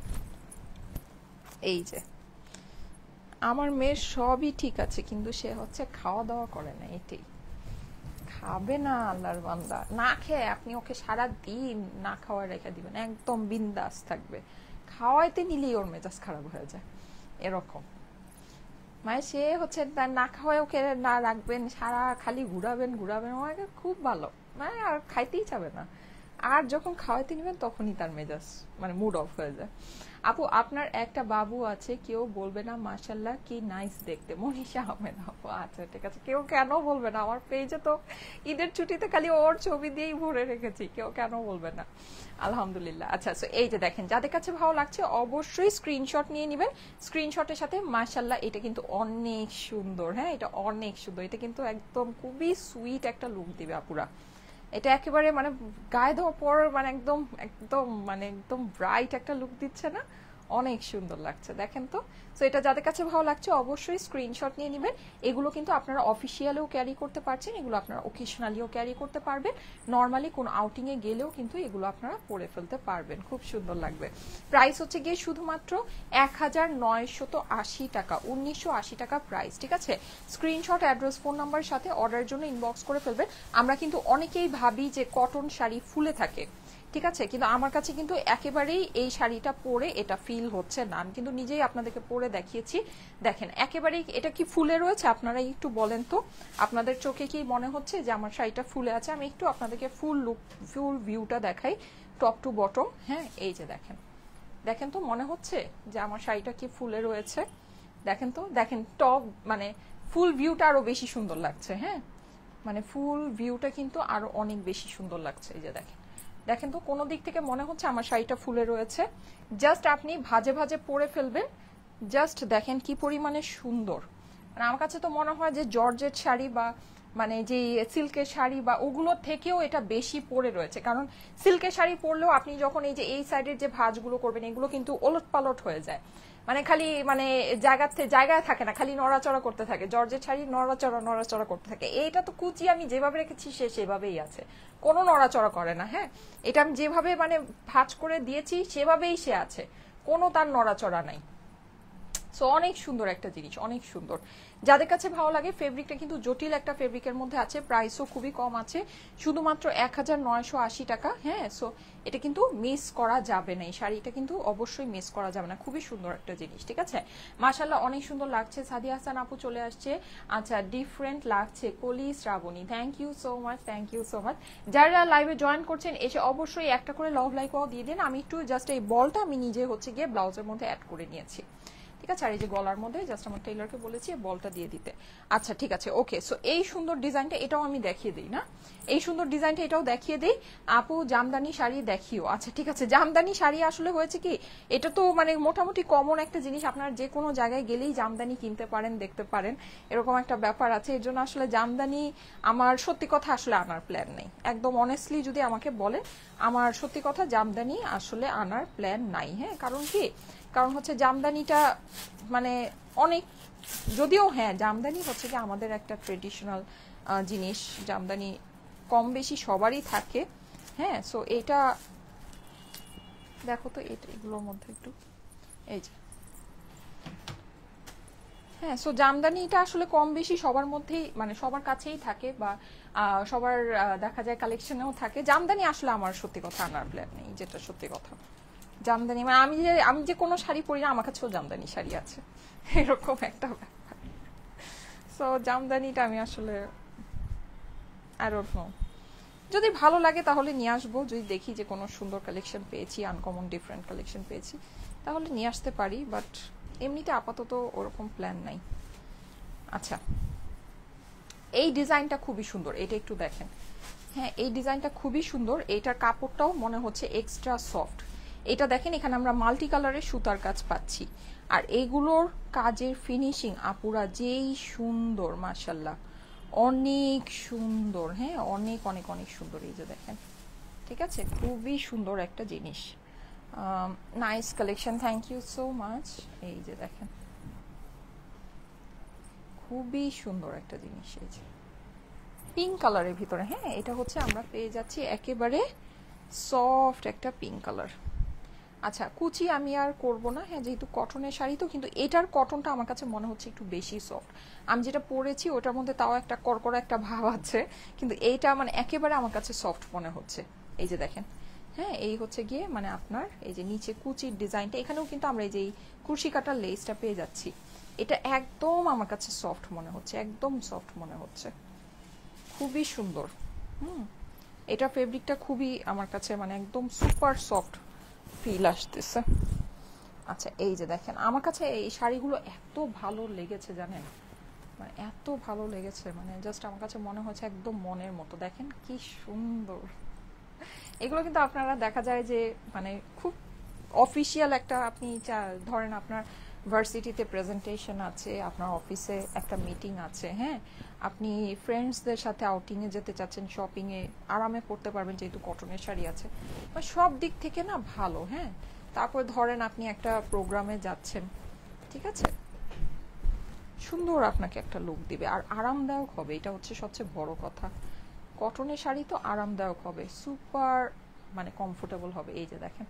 এই যে আমার মেয়ের সবই ঠিক আছে, কিন্তু সে হচ্ছে খাওয়া দাওয়া করে না, এটাই। খাবে না আল্লাহর বান্দা, না খেয়ে আপনি ওকে সারা দিন না খাওয়া রেখে দিবেন, একদম বিন্দাস থাকবে। খাওয়াইতে নিলেই ওর মেজাজ খারাপ হয়ে যায়, এরকম। মানে সে হচ্ছে না খাওয়ায় ওকে না রাখবেন, সারা খালি ঘুরাবেন ঘুরাবেন, ওকে খুব ভালো, মানে আর খাইতেই চাবে না। আর যখন খাওয়াইতে নিবেন তখনই তার মেজাজ মানে মুড অফ হয়ে যায়। আপু আপনার একটা বাবু আছে, কেউ বলবে না মাশাল্লাহ কি নাইস দেখতে? মনীষা আহমেদ আপু। আচ্ছা ঠিক আছে, কেউ কেন বলবে না? আমার পেজে তো ঈদের ছুটিতে খালি ওর ছবি দিয়েই ভরে রেখেছি, কেউ কেন বলবে না? আলহামদুলিল্লাহ। আচ্ছা, সো এই যে দেখেন, যাদের কাছে ভালো লাগছে অবশ্যই স্ক্রিনশট নিয়ে নেবেন। স্ক্রিনশটের সাথে মাশাল্লাহ এটা কিন্তু অনেক সুন্দর। হ্যাঁ, এটা অনেক সুন্দর, এটা কিন্তু একদম খুবই সুইট একটা লুক দিবে আপুরা। এটা একেবারে মানে গায়ে দেওয়ার পর মানে একদম একদম মানে একদম ব্রাইট একটা লুক দিচ্ছে না? অনেক সুন্দর লাগছে, দেখেন তো। সো এটা যাদের কাছে ভালো লাগছে অবশ্যই স্ক্রিনশট নিয়ে নেবেন। এগুলো কিন্তু আপনারা অফিসিয়ালেও ক্যারি করতে পারছেন, এগুলো আপনারা ওকেশনালিও ক্যারি করতে পারবেন, নর্মালি কোনো আউটিংয়ে গেলেও কিন্তু এগুলো আপনারা পরে ফেলতে পারবেন, খুব সুন্দর লাগবে। প্রাইস হচ্ছে গিয়ে শুধুমাত্র 1980 টাকা, 1980 টাকা প্রাইস, ঠিক আছে? স্ক্রিনশট, অ্যাড্রেস, ফোন নাম্বার সাথে অর্ডারের জন্য ইনবক্স করে ফেলবেন। আমরা কিন্তু অনেকেই ভাবি যে কটন শাড়ি ফুলে থাকে, ঠিক আছে, কিন্তু আমার কাছে কিন্তু একেবারেই এই শাড়িটা পরে এটা ফিল হচ্ছে না। আমি কিন্তু নিজেই আপনাদেরকে পরে দেখিয়েছি, দেখেন একেবারেই এটা কি ফুলে রয়েছে? আপনারা একটু বলেন তো, আপনাদের চোখে কি মনে হচ্ছে যে আমার শাড়িটা ফুলে আছে? আমি একটু আপনাদেরকে ফুল ভিউটা দেখাই, টপ টু বটম। হ্যাঁ, এই যে দেখেন, দেখেন তো মনে হচ্ছে যে আমার শাড়িটা কি ফুলে রয়েছে? দেখেন তো, দেখেন টপ মানে ফুল ভিউটা আরো বেশি সুন্দর লাগছে। হ্যাঁ, মানে ফুল ভিউটা কিন্তু আরো অনেক বেশি সুন্দর লাগছে। এই যে দেখেন, দেখেন তো কোনো দিক থেকে মনে হচ্ছে আমার শাড়িটা ফুলে রয়েছে? জাস্ট আপনি ভাজে ভাজে পরে ফেলবেন, জাস্ট দেখেন কি পরিমাণে সুন্দর। মানে আমার কাছে তো মনে হয় যে জর্জেট শাড়ি বা মানে যে সিল্কের শাড়ি বা ওগুলোর থেকেও এটা বেশি পরে রয়েছে। কারণ সিল্কের শাড়ি পরলেও আপনি যখন এই যে এই সাইডের যে ভাঁজগুলো করবেন, এগুলো কিন্তু ওলট পালট হয়ে যায়, মানে খালি মানে জায়গায় থাকে না, খালি নড়াচড়া করতে থাকে। জর্জেট শাড়ি নড়াচড়া করতে থাকে। এইটা তো কুচি আমি যেভাবে রেখেছি সে সেভাবেই আছে, কোনো নড়াচড়া করে না। হ্যাঁ, এটা আমি যেভাবে মানে ভাঁজ করে দিয়েছি সেভাবেই সে আছে, কোনো তার নড়াচড়া নাই। সো অনেক সুন্দর একটা জিনিস, অনেক সুন্দর। যাদের কাছে ভালো লাগে, ফেব্রিকটা কিন্তু জটিল একটা ফেব্রিকের মধ্যে আছে, প্রাইসও খুবই কম আছে, শুধুমাত্র 1980 টাকা। হ্যাঁ, সো এটা কিন্তু মিস করা যাবে না, এই শাড়িটা কিন্তু অবশ্যই মিস করা যাবে না, খুবই সুন্দর একটা জিনিস, ঠিক আছে? মাশাআল্লাহ অনেক সুন্দর লাগছে। সাদিয়া হাসান আপু চলে আসছে। আচ্ছা, ডিফারেন্ট লাগছে Koli Srabani, thank you so much, thank you so much. যারা লাইভে জয়েন করছেন এসে অবশ্যই একটা করে লাভ লাইকও দিয়ে দিন। আমি একটু জাস্ট এই বলটা আমি নিজে হচ্ছে গিয়ে ব্লাউজের মধ্যে অ্যাড করে নিয়েছি, ঠিক আছে। আর এই যে গলার মধ্যে জাস্ট আমার টেইলরকে বলেছি বলটা দিয়ে দিতে। আচ্ছা ঠিক আছে, ওকে। সো এই সুন্দর ডিজাইনটা এটাও আমি দেখিয়ে দিই না, এই সুন্দর ডিজাইনটা এটাও দেখিয়ে দিই। আপু জামদানি শাড়ি দেখিও। আচ্ছা ঠিক আছে, জামদানি শাড়ি আসলে হয়েছে কি, এটা তো মানে মোটামুটি কমন একটা জিনিস, আপনারা যে কোনো জায়গায় গেলেই জামদানি কিনতে পারেন, দেখতে পারেন, এরকম একটা ব্যাপার আছে। এর জন্য আসলে জামদানি আমার সত্যি কথা আসলে আনার প্ল্যান নেই, একদম অনেস্টলি যদি আমাকে বলেন, আমার সত্যি কথা জামদানি আসলে আনার প্ল্যান নাই। হ্যাঁ, কারণ কি, কারণ হচ্ছে জামদানিটা মানে অনেক, যদিও হ্যাঁ জামদানি হচ্ছে কি আমাদের একটা ট্রেডিশনাল জিনিস, জামদানি কম বেশি সবারই থাকে। হ্যাঁ, সো এটা দেখো তো এগুলোর মধ্যে একটু এই যে, হ্যাঁ, সো জামদানিটা আসলে কম বেশি সবার মধ্যেই মানে সবার কাছেই থাকে, বা সবার দেখা যায় কালেকশনেও থাকে। জামদানি আসলে আমার সত্যি কথা আনার প্ল্যান নেই, যেটা সত্যি কথা। জামদানি মানে আমি যে কোনো শাড়ি পরি না, আমার কাছেও জামদানি শাড়ি আছে, এরকম একটা ব্যাপার। সো জামদানিটা আমি আসলে আই ডোন্ট নো, যদি ভালো লাগে তাহলে নিয়ে আসবো, যদি দেখি যে কোনো সুন্দর কালেকশন পেয়েছি, আনকমন ডিফারেন্ট কালেকশন পেয়েছি, তাহলে নিয়ে আসতে পারি, বাট এমনিতে আপাতত ওরকম প্ল্যান নাই। আচ্ছা, এই ডিজাইনটা খুবই সুন্দর, এটা একটু দেখেন। হ্যাঁ, এই ডিজাইনটা খুবই সুন্দর, এইটার কাপড়টাও মনে হচ্ছে এক্সট্রা সফট। এটা দেখেন, এখানে আমরা মাল্টি কালারের সুতার কাজ পাচ্ছি, আর এইগুলোর কাজের ফিনিশিং আপুরা যেই সুন্দর, মাশাল্লাহ অনেক সুন্দর। হ্যাঁ, অনেক অনেক অনেক সুন্দর, এই যে দেখেন, ঠিক আছে, খুবই সুন্দর একটা জিনিস। Nice collection, thank you so much. এই যে দেখেন, খুবই সুন্দর একটা জিনিস, এই যে পিঙ্ক কালারের ভিতরে। হ্যাঁ, এটা হচ্ছে আমরা পেয়ে যাচ্ছি একেবারে সফট একটা পিঙ্ক কালার। আচ্ছা, কুচি আমি আর করব না, হ্যাঁ যেহেতু কটনের শাড়ি তো, কিন্তু এটার কটনটা আমার কাছে মনে হচ্ছে একটু বেশি সফট। আমি যেটা পরেছি ওটার মধ্যে তাও একটা কড়কড়া একটা ভাব আছে, কিন্তু এইটা মানে একেবারে আমার কাছে সফট মনে হচ্ছে। এই যে দেখেন, হ্যাঁ এই হচ্ছে গিয়ে মানে আপনার এই যে নিচে কুচির ডিজাইনটা, এখানেও কিন্তু আমরা এই যে কুশি কাটার লেসটা পেয়ে যাচ্ছি। এটা একদম আমার কাছে সফট মনে হচ্ছে, একদম সফট মনে হচ্ছে, খুবই সুন্দর। এটা ফেব্রিকটা খুবই আমার কাছে মানে একদম সুপার সফট ফিল আসতেছে। আচ্ছা, এই যে দেখেন, আমার কাছে এই শাড়িগুলো এত ভালো লেগেছে জানেন, মানে এত ভালো লেগেছে, মানে জাস্ট আমার কাছে মনে হচ্ছে একদম মনের মতো। দেখেন কি সুন্দর, এগুলো কিন্তু আপনারা দেখা যায় যে মানে খুব অফিসিয়াল একটা, আপনি ধরেন আপনার ভার্সিটিতে প্রেজেন্টেশন আছে, আপনার অফিসে একটা মিটিং আছে, হ্যাঁ আপনি ফ্রেন্ডসদের সাথে আউটিংয়ে যেতে চাচ্ছেন, শপিংয়ে আরামে পড়তে পারবেন যেহেতু কটনের শাড়ি আছে, সব দিক থেকে না ভালো। হ্যাঁ, তারপর ধরেন আপনি একটা প্রোগ্রামে যাচ্ছেন, ঠিক আছে, সুন্দর আপনাকে একটা লুক দিবে, আর আরামদায়ক হবে, এটা হচ্ছে সবচেয়ে বড় কথা। কটনের শাড়ি তো আরামদায়ক হবে, সুপার মানে কমফোর্টেবল হবে। এই যে দেখেন,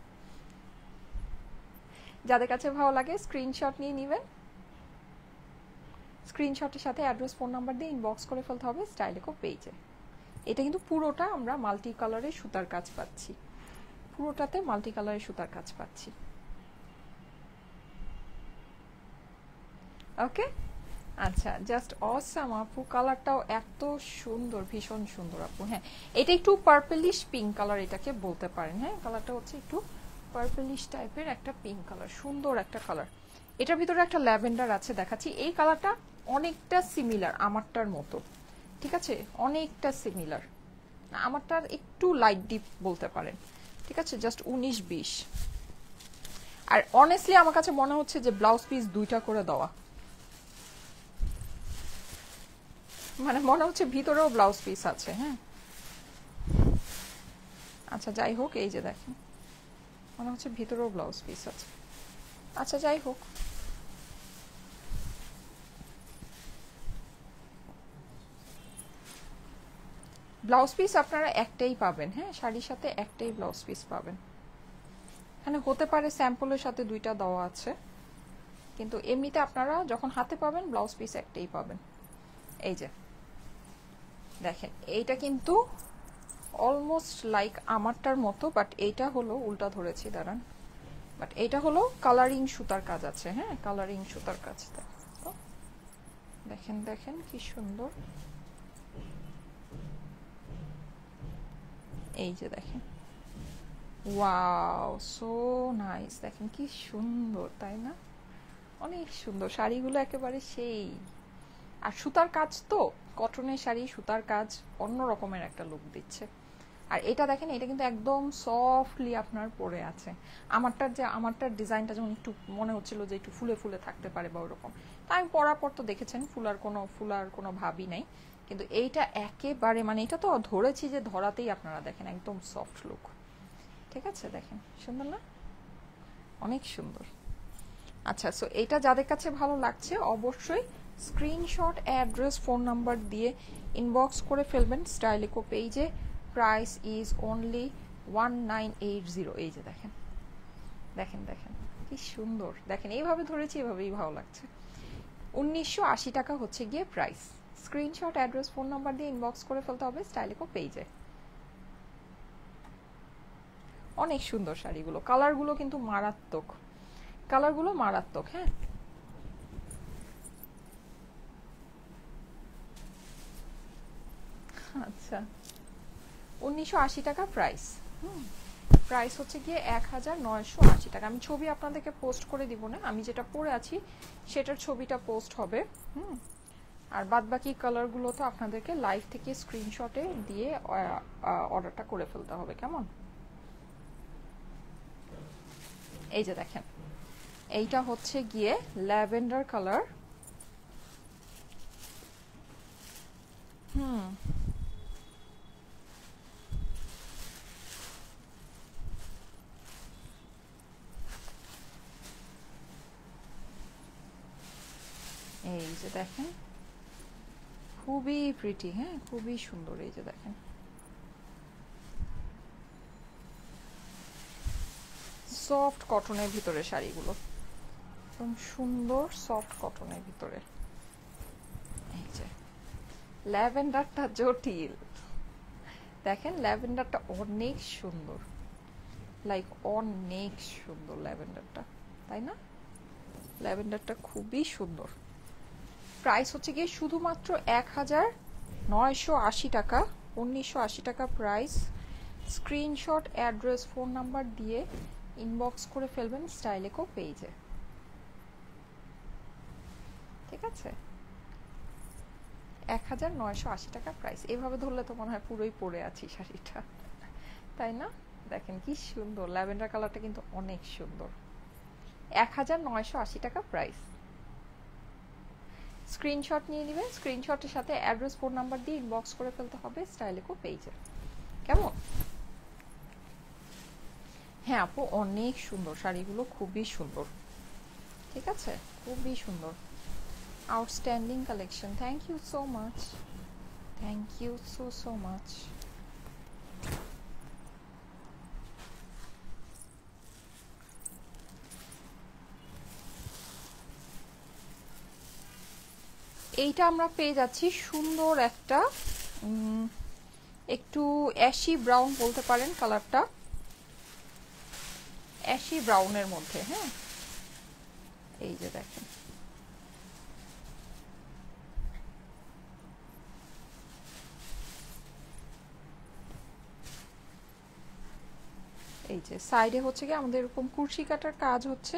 যাদের কাছে ভালো লাগে স্ক্রিনশট নিয়ে নেবেন, স্ক্রিনশটের সাথে অ্যাড্রেস ফোন নাম্বার দিয়ে ইনবক্স করে ফেলতে হবে স্টাইলেকো পেজে। এটা কিন্তু পুরোটা আমরা মাল্টি কালারের সুতার কাজ পাচ্ছি, পুরোটাতে মাল্টি কালারের সুতার কাজ পাচ্ছি। ওকে, আচ্ছা, জাস্ট অসাম আপু, কালারটাও এত সুন্দর, ভীষণ সুন্দর আপু। হ্যাঁ, এটা একটু পার্পলিশ পিঙ্ক কালার এটাকে বলতে পারেন। হ্যাঁ, কালারটা হচ্ছে একটু পার্পলিশ টাইপের একটা পিঙ্ক কালার, সুন্দর একটা কালার। এটার ভিতরে একটা ল্যাভেন্ডার আছে দেখাচ্ছি, এই কালারটা অনেকটা সিমিলার আমারটার মতো, ঠিক আছে, অনেকটা সিমিলার, আমারটার একটু লাইট ডিপ বলতে পারেন, ঠিক আছে, জাস্ট 19-20। আর অনেস্টলি আমার কাছে মনে হচ্ছে যে ব্লাউজ পিস দুইটা করে দেওয়া, মানে মনে হচ্ছে ভিতরেও ব্লাউজ পিস আছে। হ্যাঁ, আচ্ছা যাই হোক, এই যে দেখেন, মনে হচ্ছে ভিতরেও ব্লাউজ পিস আছে। আচ্ছা যাই হোক, ব্লাউজ পিস আপনারা একটাই পাবেন। হ্যাঁ, শাড়ির সাথে একটাই ব্লাউজ পিস পাবেন, এখানে হতে পারে স্যাম্পলের সাথে দুইটা দেওয়া আছে, কিন্তু এমনিতে আপনারা যখন হাতে পাবেন ব্লাউজ পিস একটাই পাবেন। এই যে দেখেন, এইটা কিন্তু অলমোস্ট লাইক আমারটার মতো, বাট এইটা হলো উল্টা ধরেছি, দাঁড়ান, বাট এইটা হলো কালারিং সুতার কাজ আছে। হ্যাঁ, কালারিং সুতার কাজ, দেখেন দেখেন কি সুন্দর, এই যে দেখেন, ওয়াও সো নাইস, দেখেন কি সুন্দর, তাই না? অনেক সুন্দর শাড়িগুলো, একেবারে সেই। আর সুতার কাজ তো, কটনের শাড়ি সুতার কাজ অন্য রকমের একটা লুক দিচ্ছে। আর এটা দেখেন, এটা কিন্তু একদম সফটলি আপনার পরে আছে। আমারটার ডিজাইনটা যেমন একটু মনে হচ্ছিল যে একটু ফুলে ফুলে থাকতে পারে বা ওরকম, তা আমি পরার পর তো দেখেছেন ফুলার কোনো ভাবই নাই। কিন্তু এইটা একেবারে মানে এটা তো ধরেছি যে ধরাতেই আপনারা দেখেন একদম সফট লুক। ঠিক আছে, দেখেন সুন্দর না, অনেক সুন্দর। আচ্ছা, সো এটা যাদের কাছে ভালো লাগছে অবশ্যই স্ক্রিনশট, অ্যাড্রেস, ফোন নাম্বার দিয়ে ইনবক্স করে ফেলবেন স্টাইলিকো পেজে। Price is only 1980। এই যে দেখেন দেখেন দেখেন কি সুন্দর, দেখেন এইভাবে ধরেছি, এভাবেই ভালো লাগছে। 1980 টাকা হচ্ছে গিয়ে price. Screenshot, address, phone number দিয়ে ইনবক্স করে ফেলতে হবে স্টাইলিকো পেজে। অনেক সুন্দর শাড়িগুলো, কালারগুলো কিন্তু মারাত্মক, কালারগুলো মারাত্মক। হ্যাঁ, আচ্ছা 1980 টাকা প্রাইস। প্রাইস হচ্ছে গিয়ে 1980 টাকা। আমি ছবি আপনাদেরকে পোস্ট করে দিব না, আমি যেটা পরে আছি সেটার ছবিটা পোস্ট হবে। আর বাদ বাকি কালারগুলো তো আপনাদেরকে লাইভ থেকে স্ক্রিনশটে দিয়ে অর্ডারটা করে ফেলতে হবে, কেমন? এই যে দেখেন, এইটা হচ্ছে গিয়ে ল্যাভেন্ডার কালার। এই যে দেখেন, খুবই প্রিটি, হ্যাঁ খুবই সুন্দর। এই যে দেখেন, সফট কটনের ভিতরে শাড়িগুলো, একদম সুন্দর সফট কটনের ভিতরে। এই যে ল্যাভেন্ডারটা জটিল, দেখেন ল্যাভেন্ডারটা অনেক সুন্দর, লাইক অনেক সুন্দর ল্যাভেন্ডারটা, তাই না? ল্যাভেন্ডারটা খুবই সুন্দর। প্রাইস হচ্ছে গিয়ে শুধুমাত্র 1980 টাকা, 1980 টাকা price. Screenshot, address, phone number দিয়ে ইনবক্স করে ফেলবেন স্টাইলিকো পেজে। ঠিক আছে, 1980 টাকা প্রাইস। এভাবে ধরলে তো মনে হয় পুরোই পরে আছি শাড়িটা, তাই না? দেখেন কি সুন্দর, ল্যাভেন্ডার কালারটা কিন্তু অনেক সুন্দর। 1980 টাকা প্রাইস। স্ক্রিনশট নিয়ে নেবেন, স্ক্রিনশটের সাথে অ্যাড্রেস, ফোন নাম্বার দিয়ে ইনবক্স করে ফেলতে হবে স্টাইলিকো পেজে, কেমন? হ্যাঁ আপু, অনেক সুন্দর শাড়িগুলো, খুবই সুন্দর। ঠিক আছে, খুবই সুন্দর, outstanding collection. Thank you so much, thank you so so much. এইটা আমরা পেয়ে যাচ্ছি সুন্দর একটা একটু অ্যাশি ব্রাউন বলতে পারেন কালারটা, অ্যাশি ব্রাউনের মধ্যে। হ্যাঁ, এই যে দেখেন, এই যে সাইডে হচ্ছে কি আমাদের এরকম কুরশি কাটার কাজ হচ্ছে,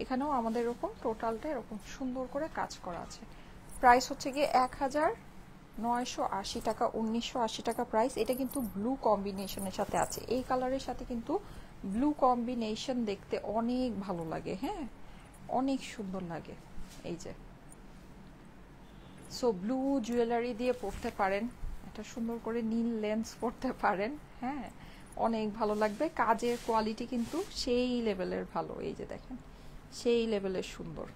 এখানেও আমাদের এরকম টোটালটা এরকম সুন্দর করে কাজ করা আছে। প্রাইস হচ্ছে গিয়ে 1980 টাকা, 1980 টাকা প্রাইস। এটা কিন্তু ব্লু কম্বিনেশনের সাথে আছে, এই কালারের সাথে কিন্তু ব্লু কম্বিনেশন দেখতে অনেক ভালো লাগে। হ্যাঁ, অনেক সুন্দর লাগে। এই যে, সো ব্লু জুয়েলারি দিয়ে পরতে পারেন, একটা সুন্দর করে নীল লেন্স পরতে পারেন। হ্যাঁ, অনেক ভালো লাগবে। কাজের কোয়ালিটি কিন্তু সেই লেভেলের ভালো। এই যে দেখেন, সেই লেভেলের সুন্দর।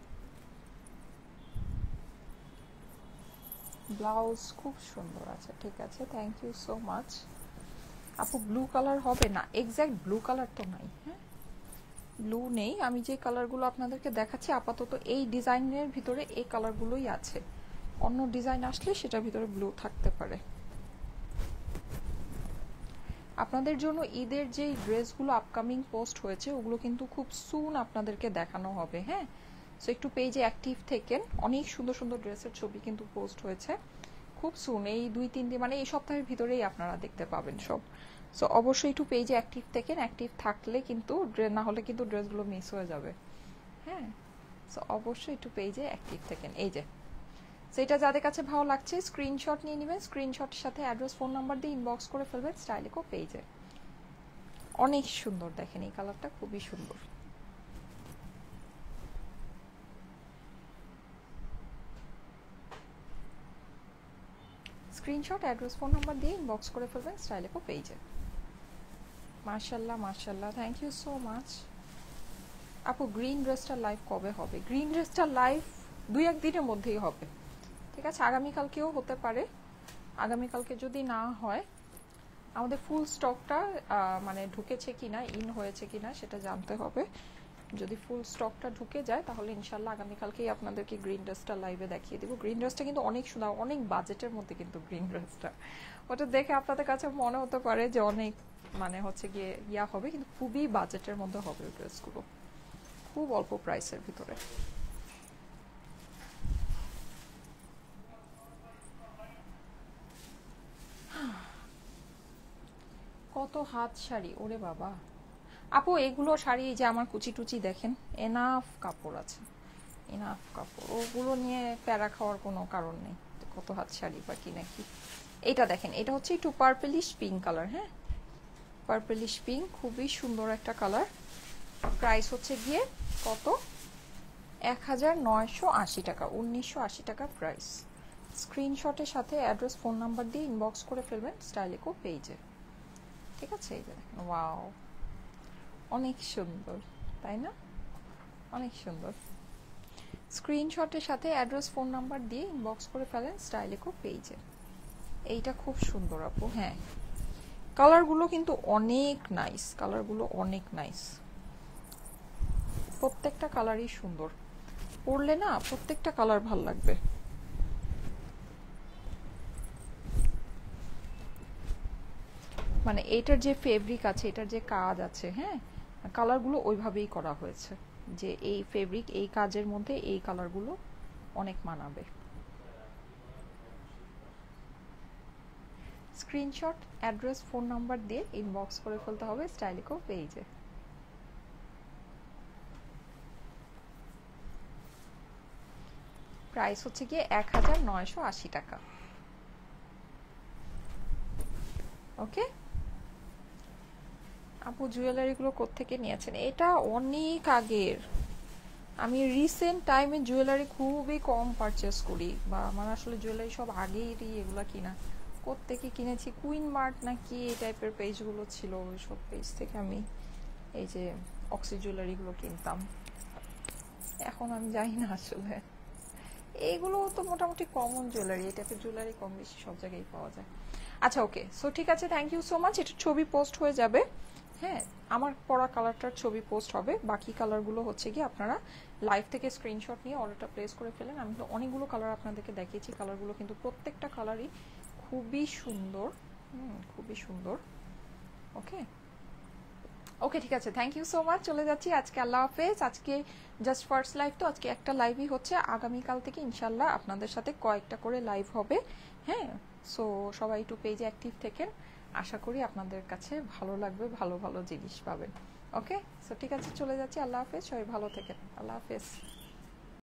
ব্লাউজ খুব সুন্দর আছে। ঠিক আছে, থ্যাংক ইউ সো মাচ আপু। ব্লু কালার হবে না, এক্স্যাক্ট ব্লু কালার তো নাই। হ্যাঁ, ব্লু নেই। আমি যে কালারগুলো আপনাদেরকে দেখাচ্ছি আপাতত এই ডিজাইনের ভিতরে এই কালারগুলোই আছে, অন্য ডিজাইন আসলে সেটার ভিতরে ব্লু থাকতে পারে। আপনাদের জন্য ঈদের যে ড্রেসগুলো আপকামিং পোস্ট হয়েছে ওগুলো কিন্তু খুব সুন আপনাদেরকে দেখানো হবে। হ্যাঁ, সো একটু পেজে অ্যাক্টিভ থেকেন, অনেক সুন্দর সুন্দর ড্রেসের ছবি কিন্তু পোস্ট হয়েছে খুব সুন, এই 2-3 দিন মানে এই সপ্তাহের ভিতরেই আপনারা দেখতে পাবেন সব। সো অবশ্যই একটু পেজে অ্যাক্টিভ থেকেন, অ্যাক্টিভ থাকলে কিন্তু না হলে কিন্তু ড্রেসগুলো মিস হয়ে যাবে। হ্যাঁ, সো অবশ্যই একটু পেজে অ্যাক্টিভ থাকেন। এই যে সেটা যাদের কাছে ভালো লাগছে স্ক্রিনশট নিয়ে নেবেন, স্ক্রিনশটের সাথে অ্যাড্রেস ফোন নাম্বার দিয়ে ইনবক্স করে ফেলবেন স্টাইলিকো পেজে। অনেক সুন্দর, দেখেন এই কালারটা খুবই সুন্দর। স্ক্রিনশট অ্যাড্রেস ফোন নাম্বার দিয়ে ইনবক্স করে ফেলবেন স্টাইলিকো পেজে। মাশাল্লাহ মাশাল্লাহ, থ্যাংক ইউ সো মাচ। আপু গ্রিন ড্রেসটার লাইভ কবে হবে? গ্রিন ড্রেসটার লাইভ 2-1 দিনের মধ্যেই হবে, ঠিক আছে? আগামীকালকেও হতে পারে। আগামীকালকে যদি না হয়, আমাদের ফুল স্টকটা মানে ঢুকেছে কিনা, ইন হয়েছে কিনা সেটা জানতে হবে। যদি ফুল স্টকটা ঢুকে যায় তাহলে ইনশাল্লাহ আগামীকালকেই আপনাদেরকে গ্রিন ড্রেসটা লাইভে দেখিয়ে দেবো। গ্রিন ড্রেসটা কিন্তু অনেক সুন্দর, অনেক বাজেটের মধ্যে কিন্তু গ্রিন ড্রেসটা, ওটা দেখে আপনাদের কাছে মনে হতে পারে যে অনেক মানে হচ্ছে গিয়ে ইয়া হবে, কিন্তু খুবই বাজেটের মধ্যে হবে ওই ড্রেসগুলো, খুব অল্প প্রাইসের ভিতরে। কত হাত শাড়ি, ওরে বাবা আপু এগুলো শাড়ি যে আমার কুচি টুচি দেখেন, এনাফ কাপড় আছে, এনাফ কাপড়, ওগুলো নিয়ে প্যারা খাওয়ার কোনো কারণ নেই। কত হাত শাড়ি বা কি নাকি। এটা দেখেন, এটা হচ্ছে একটু পার্পলিশ পিঙ্ক কালার, হ্যাঁ পার্পলিশ পিঙ্ক, খুবই সুন্দর একটা কালার। প্রাইস হচ্ছে গিয়ে কত, 1980 টাকা, 1980 টাকা প্রাইস। স্ক্রিনশটের সাথে অ্যাড্রেস ফোন নাম্বার দিয়ে ইনবক্স করে ফেলবেন স্টাইলিকো পেজে, ঠিক আছে? এই যে ওয়াও, অনেক সুন্দর তাই না, অনেক সুন্দর। স্ক্রিনশটের সাথে অ্যাড্রেস ফোন নাম্বার দিয়ে ইনবক্স করে ফেলেন স্টাইলিকো পেজে। এইটা খুব সুন্দর আপু, হ্যাঁ কালারগুলো কিন্তু অনেক নাইস, কালারগুলো অনেক নাইস, প্রত্যেকটা কালারই সুন্দর, পরলে না প্রত্যেকটা কালার ভাল লাগবে। মানে এটার যে ফেব্রিক আছে, এটার যে কাজ আছে, হ্যাঁ কালারগুলো ওইভাবেই করা হয়েছে যে এই ফেব্রিক এই কাজের মধ্যে এই কালারগুলো অনেক মানাবে। স্ক্রিনশট অ্যাড্রেস ফোন নাম্বার দিয়ে ইনবক্স করে ফেলতে হবে স্টাইলিকো পেজে। প্রাইস হচ্ছে গিয়ে 1980 টাকা, ওকে? আপু জুয়েলারিগুলো কোত্থেকে নিয়েছেন? এটা অনেক আগের, আমি রিসেন্ট টাইমে জুয়েলারি খুবই কম পারচেস করি, বা আমার আসলে জুয়েলারি সব আগেরই এগুলা কিনা। কোত্থেকে কিনেছি, কুইন মার্ট নাকি এই টাইপের পেজগুলো ছিল, ওই সব পেজ থেকে আমি এই যে অক্সি জুয়েলারিগুলো কিনতাম। এখন আমি জানি না আসলে, এইগুলো তো মোটামুটি কমন জুয়েলারি, এই টাইপের জুয়েলারি কম বেশি সব জায়গায় পাওয়া যায়। আচ্ছা ওকে, সো ঠিক আছে, থ্যাংক ইউ সো মাচ। এটা ছবি পোস্ট হয়ে যাবে, হ্যাঁ আমার পরা কালারটার ছবি পোস্ট হবে, বাকি কালারগুলো হচ্ছে কি আপনারা লাইভ থেকে স্ক্রিনশট নিয়ে অর্ডারটা প্লেস করে ফেলেন। আমি তো অনেকগুলো কালার আপনাদেরকে দেখিয়েছি, কালারগুলো কিন্তু প্রত্যেকটা কালারই খুবই সুন্দর, খুবই সুন্দর। ওকে ওকে ঠিক আছে, থ্যাংক ইউ সো মাচ। চলে যাচ্ছি আজকে, আল্লাহ হাফেজ। আজকে জাস্ট ফার্স্ট লাইভ, তো আজকে একটা লাইভই হচ্ছে, আগামীকাল থেকে ইনশাল্লাহ আপনাদের সাথে কয়েকটা করে লাইভ হবে, হ্যাঁ। সো সবাই একটু পেজে অ্যাক্টিভ থাকেন, আশা করি আপনাদের কাছে ভালো লাগবে, ভালো ভালো জিনিস পাবেন। ওকে, সো ঠিক আছে, চলে যাচ্ছি, আল্লাহ হাফেজ, সবাই ভালো থাকেন, আল্লাহ হাফেজ।